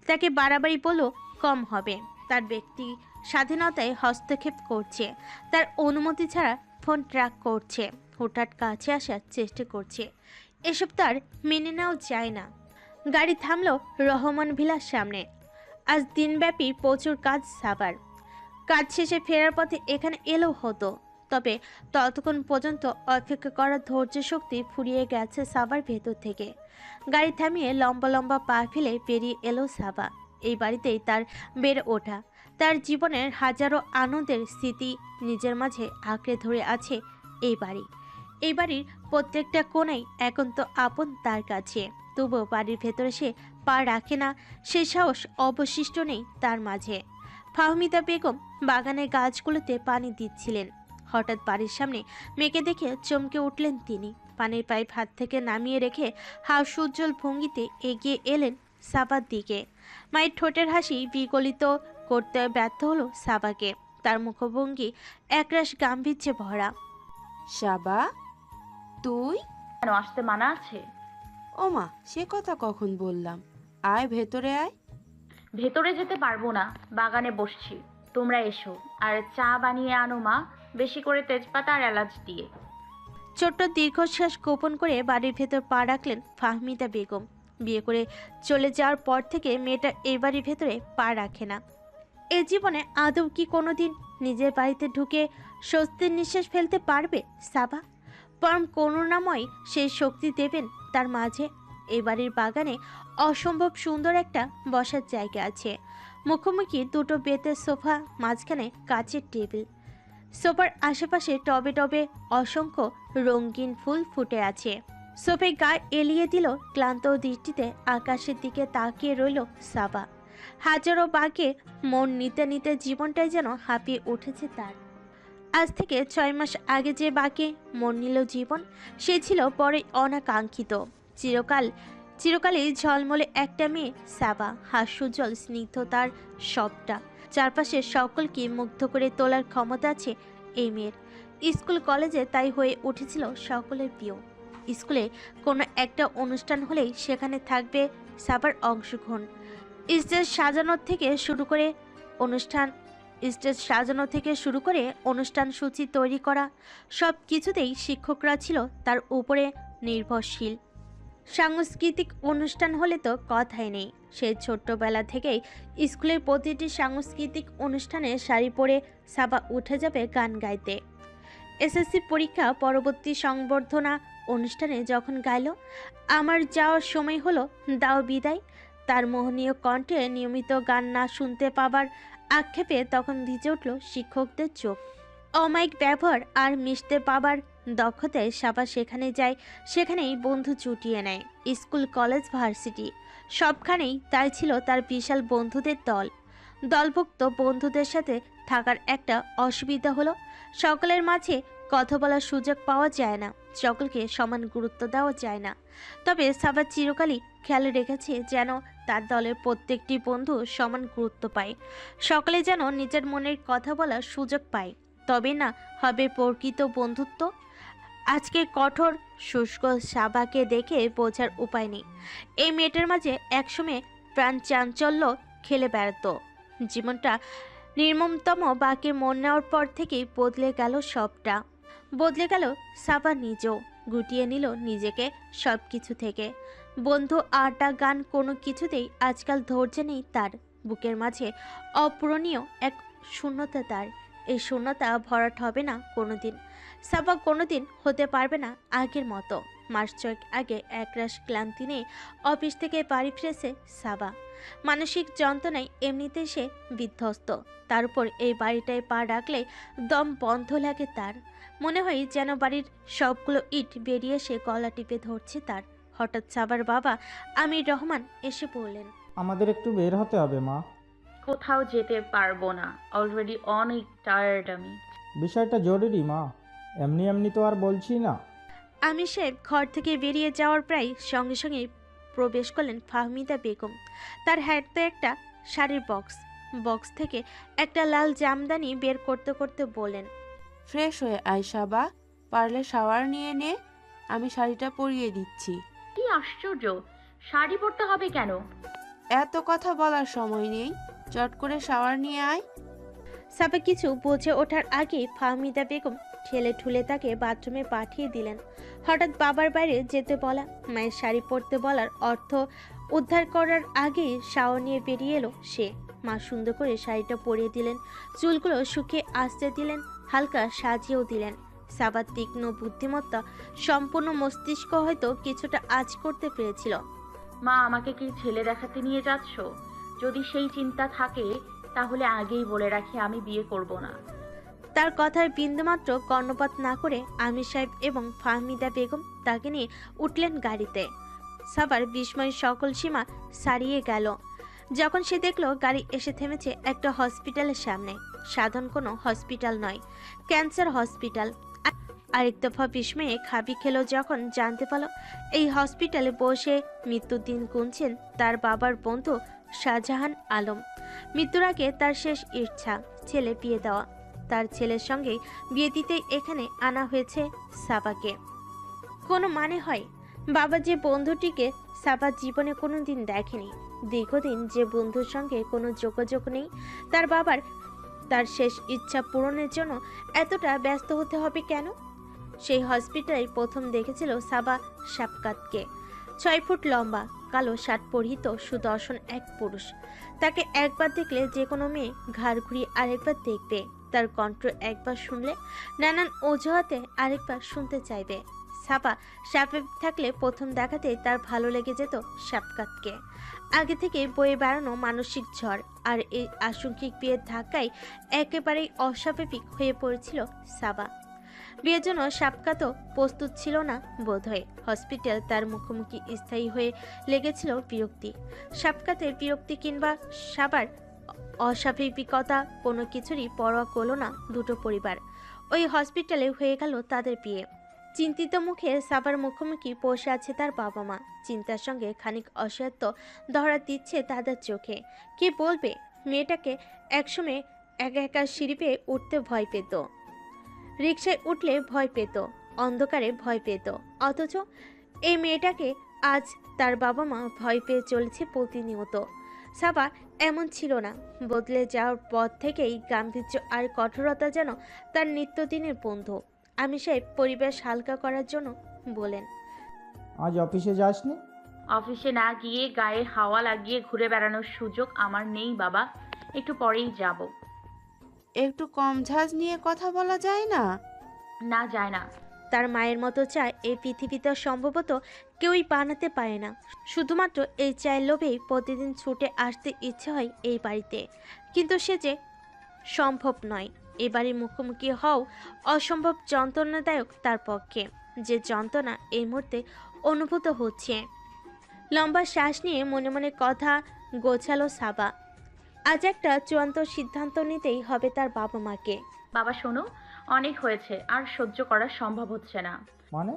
তাকে বাড়াবাড়ি বলেও কম হবে। তার ব্যক্তি স্বাধীনতায় হস্তক্ষেপ করছে, তার অনুমতি ছাড়া ফোন ট্র্যাক করছে, হঠাৎ কাছে আসার চেষ্টা করছে। এসব তার মেনে নেওয়া যায় না। গাড়ি থামলো রহমান ভিলার সামনে। আজ দিনব্যাপী প্রচুর কাজ সাবার। কাজ শেষে ফেরার পথে এখানে এলেও হতো, তবে ততক্ষণ পর্যন্ত অপেক্ষা করার ধৈর্য শক্তি ফুরিয়ে গেছে সাবার ভেতর থেকে। গাড়ি থামিয়ে লম্বা লম্বা পা ফেলে বেরিয়ে এলো সাবা। এই বাড়িতেই তার বেড়ে ওঠা। তার জীবনের হাজারো আনন্দের স্মৃতি নিজের মাঝে আঁকড়ে ধরে আছে এই বাড়ি। এই বাড়ির প্রত্যেকটা কোণাই এখন তো আপন তার কাছে। তবুও বাড়ির ভেতরে সে পা রাখে না, সে সাহস অবশিষ্ট নেই তার মাঝে। ফাহমিদা বেগম বাগানের গাছগুলোতে পানি দিচ্ছিলেন। হঠাৎ বাড়ির সামনে মেয়েকে দেখে চমকে উঠলেন তিনি। পানির পাইপ হাত থেকে নামিয়ে রেখে হাস্যোজ্জ্বল ভঙ্গিতে এগিয়ে এলেন সাবার দিকে। মায়ের ঠোঁটের হাসি বিগলিত করতে ব্যর্থ হলো সাবাকে। তার মুখভঙ্গি একরাশ গাম্ভীর্যে ভরা। সাবা, তুই? কেন, আসতে মানা আছে? ওমা, সে কথা কখন বললাম? আয় ভেতরে আয়। ভেতরে যেতে পারবো না, বাগানে বসছি। তোমরা এসো, আর চা বানিয়ে আনো মা, বেশি করে তেজপাতা আর এলাচ দিয়ে। ছোট্ট দীর্ঘশ্বাস গোপন করে বাড়ির ভেতর পা রাখলেন ফাহমিদা বেগম। বিয়ে করে চলে যাওয়ার পর থেকে মেয়েটা এই বাড়ির ভেতরে পা রাখে না। এ জীবনে আদৌ কি কোনোদিন নিজের বাড়িতে ঢুকে স্বস্তির নিঃশ্বাস ফেলতে পারবে সাবা? পরম করুণাময় সেই শক্তি দেবেন তার মাঝে। এই বাড়ির বাগানে অসম্ভব সুন্দর একটা বসার জায়গা আছে। মুখোমুখি দুটো বেতের সোফা, মাঝখানে কাচের টেবিল। সোফার আশেপাশে টবে টবে অসংখ্য রঙিন ফুল ফুটে আছে। সোফায় গা এলিয়ে দিল ক্লান্ত দৃষ্টিতে আকাশের দিকে তাকিয়ে রইল সাবা। হাজারো বাঘে মন নিতে নিতে জীবনটাই যেন হাঁপিয়ে উঠেছে তার। আজ থেকে 6 মাস আগে যে বাঘে মন নিল জীবন, সে ছিল বড়ই অনাকাঙ্ক্ষিত। চিরকালই ঝলমলে একটা মেয়ে সাবা, হাস্যোজ্জ্বল স্নিগ্ধ তার সবটা। চারপাশে সকলকে মুগ্ধ করে তোলার ক্ষমতা আছে এই মেয়ের। স্কুল কলেজে তাই হয়ে উঠেছিল সকলের প্রিয়। স্কুলে কোনো একটা অনুষ্ঠান হলেই সেখানে থাকবে সাবার অংশগ্রহণ। স্টেজ সাজানো থেকে শুরু করে অনুষ্ঠান সূচি তৈরি করা, সব কিছুতেই শিক্ষকরা ছিল তার উপরে নির্ভরশীল। সাংস্কৃতিক অনুষ্ঠান হলে তো কথাই নেই। সে ছোট্টবেলা থেকেই স্কুলের প্রতিটি সাংস্কৃতিক অনুষ্ঠানে শাড়ি পরে সাবা উঠে যাবে গান গাইতে। এসএসসি পরীক্ষা পরবর্তী সংবর্ধনা অনুষ্ঠানে যখন গাইল আমার যাওয়ার সময় হলো দাও বিদায়, তার মোহনীয় কণ্ঠে নিয়মিত গান না শুনতে পাবার আক্ষেপে তখন ভিজে উঠল শিক্ষকদের চোখ। অমায়িক ব্যবহার আর মিশতে পাবার দক্ষতায় সাবা সেখানে যায়, সেখানেই বন্ধু জুটিয়ে নেয়। স্কুল, কলেজ, ভার্সিটি সবখানেই তাই ছিল তার বিশাল বন্ধুদের দল। দলভুক্ত বন্ধুদের সাথে থাকার একটা অসুবিধা হলো সকলের মাঝে কথা বলার সুযোগ পাওয়া যায় না, সকলকে সমান গুরুত্ব দেওয়া যায় না। তবে সাবা চিরকালই খেয়াল রেখেছে যেন তার দলের প্রত্যেকটি বন্ধু সমান গুরুত্ব পায়, সকলে যেন নিজের মনের কথা বলার সুযোগ পায়, তবে না হবে প্রকৃত বন্ধুত্ব। আজকে কঠোর শুষ্ক সাবাকে দেখে বোঝার উপায় নেই এই মেয়েটার মাঝে একসময় প্রাণ চাঞ্চল্য খেলে বেড়াতো। জীবনটা নির্মমতম বাকে মন নেওয়ার পর থেকেই বদলে গেল সবটা। বদলে গেল সাবা নিজেও, গুটিয়ে নিল নিজেকে সব কিছু থেকে। বন্ধু, আড্ডা, গান কোনো কিছুতেই আজকাল ধৈর্য নেই তার। বুকের মাঝে অপূরণীয় এক শূন্যতা তার। এই শূন্যতা ভরাট হবে না কোনোদিন। সাবা কোনোদিন হতে পারবে না আগের মতো। মাস 6 আগে একরাশ ক্লান্তি নিয়ে অফিস থেকে বাড়ি ফিরেছে সাবা। মানসিক যন্ত্রণায় এমনিতেই সে বিধ্বস্ত, তার উপর এই বাড়িটায় পা রাখলে দম বন্ধ লাগে তার। মনে হয় যেন বাড়ির সবগুলো ইট বেরিয়ে সে গলা টিপে ধরছে তার। হঠাৎ সাবার বাবা আমির রহমান এসে বললেন, আমাদের একটু বের হতে হবে মা। কোথাও যেতে পারবো না, অলরেডি অনেক টায়ার্ড আমি। বিষয়টা জরুরি মা, এমনি এমনি তো আর বলছি না। আমির সাহেব ঘর থেকে বেরিয়ে যাওয়ার প্রায় সঙ্গে সঙ্গে প্রবেশ করলেন ফাহমিদা বেগম। তার হাতে একটা শাড়ির বক্স থেকে একটা লাল জামদানি বের করতে করতে বললেন, ফ্রেশ হয়ে আয় সাবা, পারলে শাওয়ার নিয়ে নে, আমি শাড়িটা পরিয়ে দিচ্ছি। কি আশ্চর্য, শাড়ি পরতে হবে কেন? এত কথা বলার সময় নেই, চট করে শাওয়ার নিয়ে আয়। সাবা কিছু বুঝে ওঠার আগেই ফাহমিদা বেগম ঠেলে ঠুলে তাকে বাথরুমে পাঠিয়ে দিলেন। হঠাৎ বাবার বাইরে যেতে বলা, মায়ের শাড়ি পরতে বলার অর্থ উদ্ধার করার আগেই শাওয়ার নিয়ে বেরিয়ে এলো সে। মা সুন্দর করে শাড়িটা পরিয়ে দিলেন, চুলগুলো শুকিয়ে আসতে দিলেন, হালকা সাজিয়েও দিলেন। সাবার তীক্ষ্ণ বুদ্ধিমত্তা সম্পূর্ণ মস্তিষ্ক হয়তো কিছুটা আঁচ করতে পেরেছিল। মা, আমাকে কি ছেলে দেখাতে নিয়ে যাচ্ছ? যদি সেই চিন্তা থাকে তাহলে আগেই বলে রাখি আমি বিয়ে করব না। তার কথার বিন্দুমাত্র কর্ণপাত না করে আমির সাহেব এবং ফাহমিদা বেগম তাকে নিয়ে উঠলেন গাড়িতে। সাবার বিস্ময় সকল সীমা ছাড়িয়ে গেল যখন সে দেখল গাড়ি এসে থেমেছে একটা হসপিটালের সামনে। সাধারণ কোনো হসপিটাল নয়, ক্যান্সার হসপিটাল। আরেক দফা বিস্ময়ে খাবি খেলো যখন জানতে পারল এই হসপিটালে বসে মৃত্যুর দিন গুনছেন তার বাবার বন্ধু শাহজাহান আলম। মৃত্যুর আগে তার শেষ ইচ্ছা ছেলে বিয়ে দেওয়া। তার ছেলের সঙ্গে বিয়ে দিতেই এখানে আনা হয়েছে সাবাকে। কোনো মানে হয়? বাবা যে বন্ধুটিকে সাবা জীবনে কোনো দিন দেখেনি, দীর্ঘদিন যে বন্ধুর সঙ্গে কোনো যোগাযোগ নেই, তার বাবার তার শেষ ইচ্ছা পূরণের জন্য এতটা ব্যস্ত হতে হবে কেন? সেই হসপিটালে প্রথম দেখেছিল সাবা শাফকাতকে। 6 ফুট লম্বা, কালো শার্ট পরিহিত সুদর্শন এক পুরুষ। তাকে একবার দেখলে যে কোনো মেয়ে ঘাড় ঘুরিয়ে আরেকবার দেখবে। তার কণ্ঠ একবার শুনলে নানান অজুহাতে আরেকবার শুনতে চাইবে। সাবা স্বাভাবিক থাকলে প্রথম দেখাতেই তার ভালো লেগে যেত শাফকাতকে। আগে থেকে বয়ে বেড়ানো মানসিক ঝড় আর এই আংশিক বিয়ের ধাক্কায় একেবারেই অস্বাভাবিক হয়ে পড়েছিল সাবা। বিয়ের জন্য শাফকাতও প্রস্তুত ছিল না বোধহয়। হসপিটাল তার মুখোমুখি স্থায়ী হয়ে লেগেছিল বিরক্তি। শাফকাতের বিরক্তি কিংবা সাবার অস্বাভাবিকতা কোনো কিছুরই পরোয়া করল না দুটো পরিবার। ওই হসপিটালে হয়ে গেল তাদের বিয়ে। চিন্তিত মুখে সাবার মুখোমুখি বসে আছে তার বাবা মা। চিন্তার সঙ্গে খানিক অসহায়ত্ব ধরা দিচ্ছে তাদের চোখে। কে বলবে মেয়েটাকে একসময় একা একা সিঁড়ি পেয়ে উঠতে ভয় পেত, রিকশায় উঠলে ভয় পেত, অন্ধকারে ভয় পেত। অথচ এই মেয়েটাকে আজ তার বাবা মা ভয় পেয়ে চলেছে প্রতিনিয়ত। সাবা এমন ছিল না। বদলে যাওয়ার পর থেকেই গাম্ভীর্য আর কঠোরতা যেন তার নিত্যদিনের বন্ধু। আমির সাহেব পরিবেশ হালকা করার জন্য বলেন, আজ অফিসে যাসনি? অফিসে না গিয়ে গায়ে হাওয়া লাগিয়ে ঘুরে বেড়ানোর সুযোগ আমার নেই বাবা, একটু পরেই যাব। একটু কম ঝাঁজ নিয়ে কথা বলা যায় না? না, যায় না। তার মায়ের মতো চায় এই পৃথিবীতে সম্ভবত কেউই বানাতে পারে না। শুধুমাত্র এই চায়ের লোভেই প্রতিদিন ছুটে আসতে ইচ্ছে হয় এই বাড়িতে। কিন্তু সে যে সম্ভব নয়। এ বাড়ির মুখোমুখি হও অসম্ভব যন্ত্রণাদায়ক তার পক্ষে, যে যন্ত্রণা এই মুহূর্তে অনুভূত হচ্ছে। লম্বা শ্বাস নিয়ে মনে মনে কথা গোছালো সাবা। আজ একটা চূড়ান্ত সিদ্ধান্ত নিতেই হবে তার বাবা মাকে। বাবা শোনো, অনেক হয়েছে, আর সহ্য করা সম্ভব হচ্ছে না। মানে?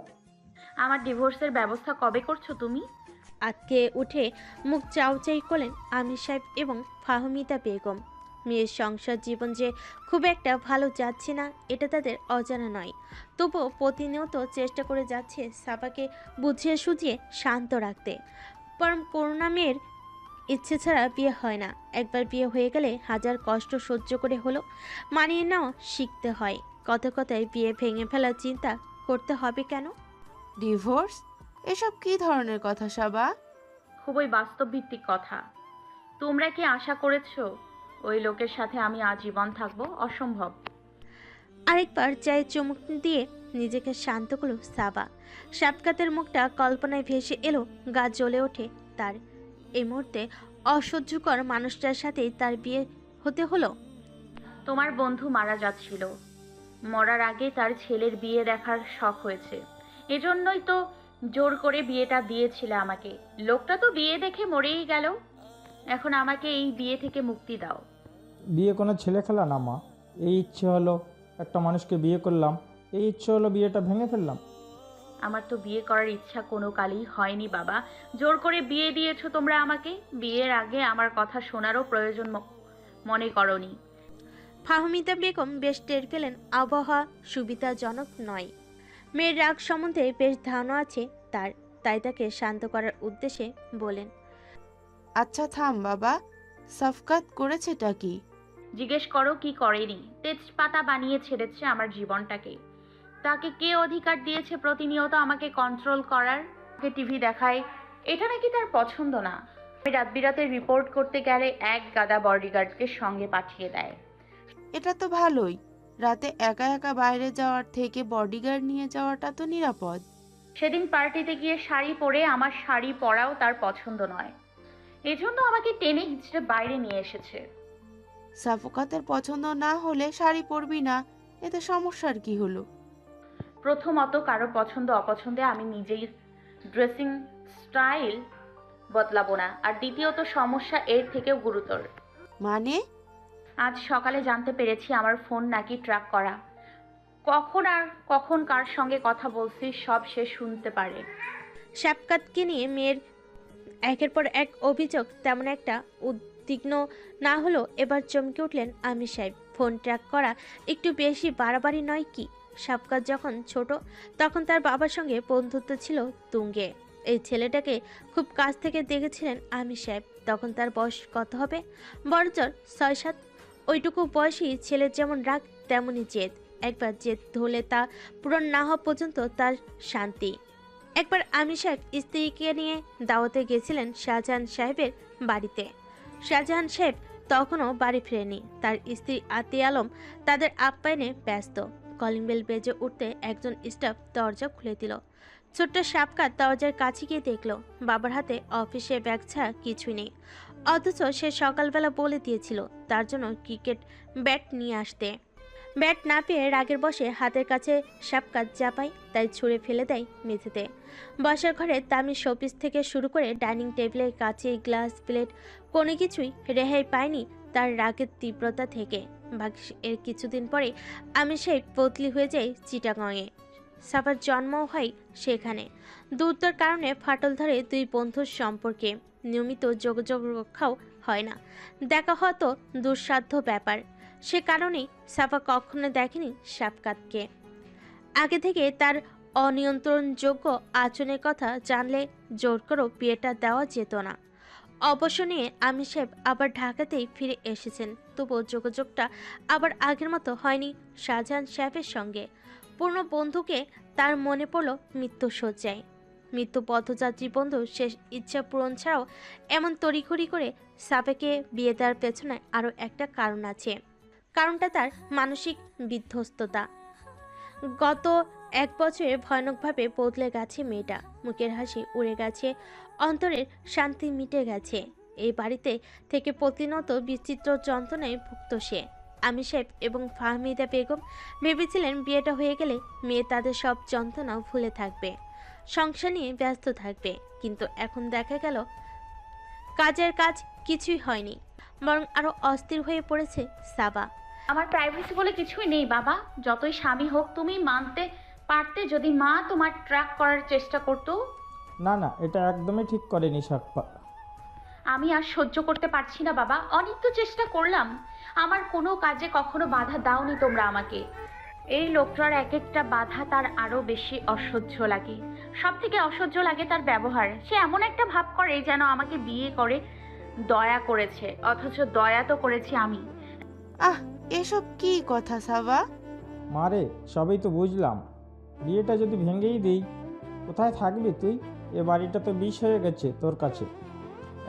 আমার ডিভোর্সের ব্যবস্থা কবে করছো তুমি? আজকে উঠে মুখ চাউচাই করলেন আমির সাহেব এবং ফাহমিদা বেগম। মেয়ের সংসার জীবন যে খুব একটা ভালো যাচ্ছে না এটা তাদের অজানা নয়। তবুও প্রতিনিয়ত চেষ্টা করে যাচ্ছে সাবাকে বুঝিয়ে সুঝিয়ে শান্ত রাখতে। পরম করুণা মেয়ের ইচ্ছে ছাড়া বিয়ে হয় না। একবার বিয়ে হয়ে গেলে হাজার কষ্ট সহ্য করে হলো মানিয়ে নেওয়া শিখতে হয়। কথায় কথায় বিয়ে ভেঙে ফেলার চিন্তা করতে হবে কেন? ডিভোর্স? এসব কি ধরনের কথা সাবা? খুবই বাস্তব ভিত্তিক কথা। তোমরা কি আশা করেছো ওই লোকের সাথে আমি আজীবন থাকবো? অসম্ভব। আরেকবার চায়ে চুমুক দিয়ে নিজেকে শান্ত করল সাবা। শাফকাতের মুখটা কল্পনায় ভেসে এলো, গা জ্বলে ওঠে তার। এই মুহূর্তে অসহ্যকর মানুষটার সাথেই তার বিয়ে হতে হলো। তোমার বন্ধু মারা যাচ্ছিল, মরার আগে তার ছেলের বিয়ে দেখার শখ হয়েছে, এজন্যই তো জোর করে বিয়েটা দিয়েছিলে আমাকে। লোকটা তো বিয়ে দেখে মরেই গেল। এখন আমাকে এই বিয়ে থেকে মুক্তি দাও। বিয়ে কোনো ছেলে খেলা না মা। এই ইচ্ছে হলো একটা মানুষকে বিয়ে করলাম, এই ইচ্ছে হলো বিয়েটা ভেঙে ফেললাম। আমার তো বিয়ে করার ইচ্ছা কোনো কালই হয়নি বাবা। জোর করে বিয়ে দিয়েছো তোমরা আমাকে। বিয়ের আগে আমার কথা শোনারও প্রয়োজন মনে করনি। ফাহমিদা বেগম বেশ টের পেলেন আবহাওয়া সুবিধাজনক নয়। মেয়ের রাগ সম্বন্ধে বেশ ধারণা আছে তার, তাই তাকে শান্ত করার উদ্দেশ্যে বলেন, আচ্ছা থাম বাবা, সাফকাত করেছেটা কি? জিজ্ঞেস করো কি করেনি। তেজপাতা বানিয়ে ছেড়েছে আমার জীবনটাকে। তাকে কে অধিকার দিয়েছে প্রতিনিয়ত আমাকে কন্ট্রোল করার? ওকে টিভি দেখায়, এটা নাকি তার পছন্দ না। আমি রাত বিরাতে রিপোর্ট করতে গেলে এক গাদা বডিগার্ডকে সঙ্গে পাঠিয়ে দেয়। এটা তো ভালোই, রাতে একা একা বাইরে যাওয়ার থেকে বডিগার্ড নিয়ে যাওয়াটা তো নিরাপদ। সেদিন পার্টিতে গিয়ে শাড়ি পরে আমার শাড়ি পরাও তার পছন্দ নয়, এজন্য আমাকে টেনে হিঁচড়ে বাইরে নিয়ে এসেছে। সাফকাতের পছন্দ না হলে শাড়ি পরবি না, এতে সমস্যার কি হলো? প্রথমত, কারো পছন্দ অপছন্দে আমি নিজেই ড্রেসিং স্টাইল বদলাবো না, আর দ্বিতীয়ত সমস্যা এর থেকেও গুরুতর। মানে? আজ সকালে জানতে পেরেছি আমার ফোন নাকি ট্র্যাক করা। কখন আর কখন কার সঙ্গে কথা বলছি সব সে শুনতে পারে। শাফকাতকে নিয়ে মেয়ের একের পর এক অভিযোগ তেমন একটা উদ্বিগ্ন না হলো এবার চমকে উঠলেন আমির সাহেব। ফোন ট্র্যাক করা একটু বেশি বাড়াবাড়ি নয় কি? শাফকাত যখন ছোট তখন তার বাবার সঙ্গে বন্ধুত্ব ছিল তুঙ্গে। এই ছেলেটাকে খুব কাছ থেকে দেখেছিলেন আমির সাহেব। তখন তার বয়স কত হবে? বড়জোর 6-7। ওইটুকু বয়সী ছেলের যেমন রাগ তেমনই জেদ। একবার জেদ ধরলে তা পূরণ না হওয়া পর্যন্ত তার শান্তি। একবার আমির সাহেব স্ত্রীকে নিয়ে দাওয়াতে গেছিলেন শাহজাহান সাহেবের বাড়িতে। শাহজাহান সাহেব তখনও বাড়ি ফেরেনি। তার স্ত্রী আতিয়া আলম তাদের আপ্যায়নে ব্যস্ত। কলিং বেল বেজে উঠতে একজন স্টাফ দরজা খুলে দিল। ছোট্ট শাফকাত দরজার কাছে গিয়ে দেখল বাবার হাতে অফিসে ব্যাগ ছাড়া কিছুই নেই, অথচ সে সকালবেলা বলে দিয়েছিল তার জন্য ক্রিকেট ব্যাট নিয়ে আসতে। ব্যাট না পেয়ে রাগের বশে হাতের কাছে শাফকাত যা পায় তাই ছুঁড়ে ফেলে দেয় মেঝেতে। বসার ঘরে দামি শোপিস থেকে শুরু করে ডাইনিং টেবিলের কাছে গ্লাস প্লেট কোনো কিছুই রেহাই পায়নি তার রাগের তীব্রতা থেকে। ভাগ্যিস এর কিছুদিন পরে আমির সাহেব বদলি হয়ে যায় চিটাগংয়ে। সাফার জন্মও হয় সেখানে। দূরত্বের কারণে ফাটল ধরে দুই বন্ধুর সম্পর্কে। নিয়মিত যোগাযোগ রক্ষাও হয় না, দেখা হয়তো দুঃসাধ্য ব্যাপার। সে কারণেই সাফা কখনো দেখেনি শাফকাতকে। আগে থেকে তার অনিয়ন্ত্রণযোগ্য আচরণের কথা জানলে জোর করেও বিয়েটা দেওয়া যেত না। অবশ্য নিয়ে আমির সাহেব আবার ঢাকাতেই ফিরে এসেছেন, তবুও যোগাযোগটা আবার আগের মতো হয়নি শাহজাহান সাহেবের সঙ্গে। পূর্ণ বন্ধুকে তার মনে পড়ল মৃত্যু শয্যায়। মৃত্যু পথযাত্রী বন্ধু শেষ ইচ্ছা পূরণ ছাড়াও এমন তড়িঘড়ি করে সাফাকে বিয়ে দেওয়ার পেছনে আরও একটা কারণ আছে। কারণটা তার মানসিক বিধ্বস্ততা। গত 1 বছরে ভয়ানকভাবে বদলে গেছে মেয়েটা। মুখের হাসি উড়ে গেছে, অন্তরের শান্তি মিটে গেছে। এই বাড়িতে থেকে প্রতিনিয়ত বিচিত্র যন্ত্রণায় ভুগত সে। আমির সাহেব এবং ফাহমিদা বেগম ভেবেছিলেন বিয়েটা হয়ে গেলে মেয়ে তাদের সব যন্ত্রণা ভুলে থাকবে, সংসার নিয়ে ব্যস্ত থাকবে। কিন্তু এখন দেখা গেল কাজের কাজ কিছুই হয়নি, বরং আরো অস্থির হয়ে পড়েছে সাবা। আমার প্রাইভেসি বলে কিছুই নেই বাবা। যতই স্বামী হোক তুমি মানতে পারতে যদি মা তোমার ট্র্যাক করার চেষ্টা করতো। না না, এটা একদমই ঠিক করেনি শাফকাত। আমি আর সহ্য করতে পারছি না বাবা, অনেক তো চেষ্টা করলাম। আমার কোনো কাজে কখনো বাধা দাওনি তোমরা আমাকে। এই লোকটার এক একটা বাধা তার আরো বেশি অসহ্য লাগে। সব থেকে অসহ্য লাগে তার ব্যবহার। সে এমন একটা ভাব করে যেন আমাকে বিয়ে করে দয়া করেছে, অথচ দয়া তো করেছি আমি। আহ, এসব কি কথা সাবা? মারে, সবই তো বুঝলাম। বিয়েটা যদি ভেঙেই দিই, কোথায় থাকবি তুই? এ বাড়িটা তো বিষ হয়ে গেছে তোর কাছে।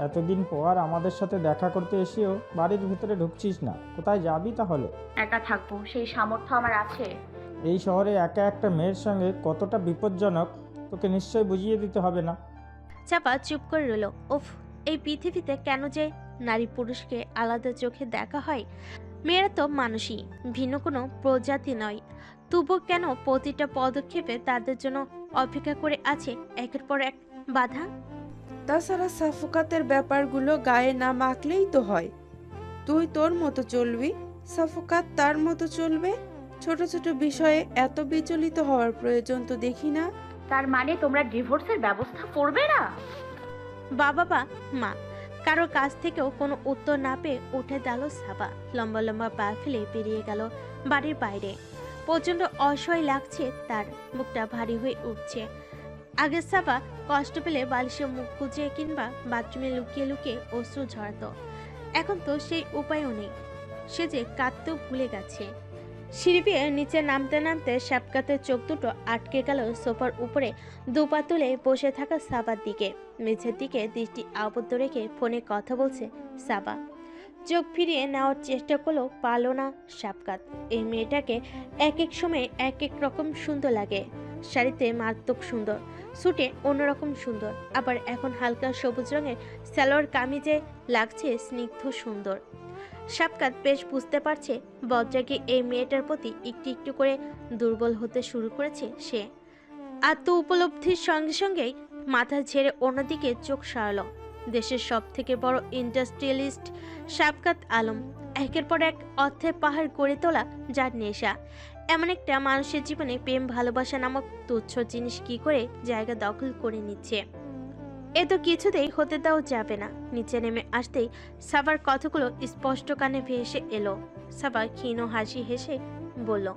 এতদিন পর আমাদের সাথে দেখা করতে এসেও বাড়ির ভিতরে ঢুকছিস না, কোথায় যাবি তাহলে? একা থাকবো সেই সামর্থ্য আমার আছে। এই শহরে একা একটা মেয়ের সঙ্গে কতটা বিপজ্জনক তোকে নিশ্চয় বুঝিয়ে দিতে হবে না। চাপা চুপ করে রইল। উফ, এই পৃথিবীতে কেন যে নারী পুরুষকে আলাদা চোখে দেখা হয়? মেয়েরা তো মানুষই, ভিন্ন কোনো প্রজাতি নয়। তবু কেন প্রতিটা পদক্ষেপে তাদের জন্য অপেক্ষা করে আছে একের পর এক বাধা? তাছাড়া সাফকাতের ব্যাপারগুলো গায়ে না মাখলেই তো হয়। তুই তোর মতো চলবি, সাফকাত তার মতো চলবে। ছোট ছোট বিষয়ে এত বিচলিত হওয়ার প্রয়োজন তো দেখি না। তার মানে তোমরা ডিভোর্সের ব্যবস্থা করবে না? বাবা মা কারোর কাছ থেকেও কোনো উত্তর না পেয়ে উঠে গেল সাবা। লম্বা লম্বা পা ফেলে বেরিয়ে গেল বাড়ির বাইরে। প্রচণ্ড অসহায় লাগছে তার, বুকটা ভারী হয়ে উঠছে। আগে সাবা কষ্ট পেলে বালিশে মুখ গুজে কিংবা বাথরুমে লুকিয়ে লুকিয়ে অশ্রু ঝরাতো। এখন তো সেই উপায়ও নেই। সে যে কাঁদতেও ভুলে গেছে। সিঁড়ি বেয়ে নিচে নামতে নামতে শাপকাতের চোখ দুটো আটকে গেল সোফার উপরে দুপা তুলে বসে থাকা সাবার দিকে। মেঝের দিকে দৃষ্টি আবদ্ধ রেখে ফোনে কথা বলছে সাবা। চোখ ফিরিয়ে নেওয়ার চেষ্টা করলেও পারল না শাপকাত। এই মেয়েটাকে এক এক সময় এক এক রকম সুন্দর লাগে। শাড়িতে মারাত্মক সুন্দর, স্যুটে অন্যরকম সুন্দর, আবার এখন হালকা সবুজ রঙের সালোয়ার কামিজে লাগছে স্নিগ্ধ সুন্দর। শাপকাত বেশ বুঝতে পারছে বজ্রাগী এই মেয়েটার প্রতি একটু একটু করে দুর্বল হতে শুরু করেছে সে। আত্ম উপলব্ধির সঙ্গে সঙ্গেই মাথা ঝেড়ে অন্যদিকে চোখ সরাল দেশের সব থেকে বড় ইন্ডাস্ট্রিয়ালিস্ট শাপকাত আলম। একের পর এক অর্থের পাহাড় গড়ে তোলা যার নেশা। এমন একটা মানুষের জীবনে প্রেম ভালোবাসা নামক তুচ্ছ জিনিস কি করে জায়গা দখল করে নিচ্ছে, এ তো কিছুতেই হতে দেওয়া যাবে না। নিচে নেমে আসতেই সাবার কথাগুলো স্পষ্ট কানে ভেসে এলো। সাবা ক্ষীণ হাসি হেসে বলল,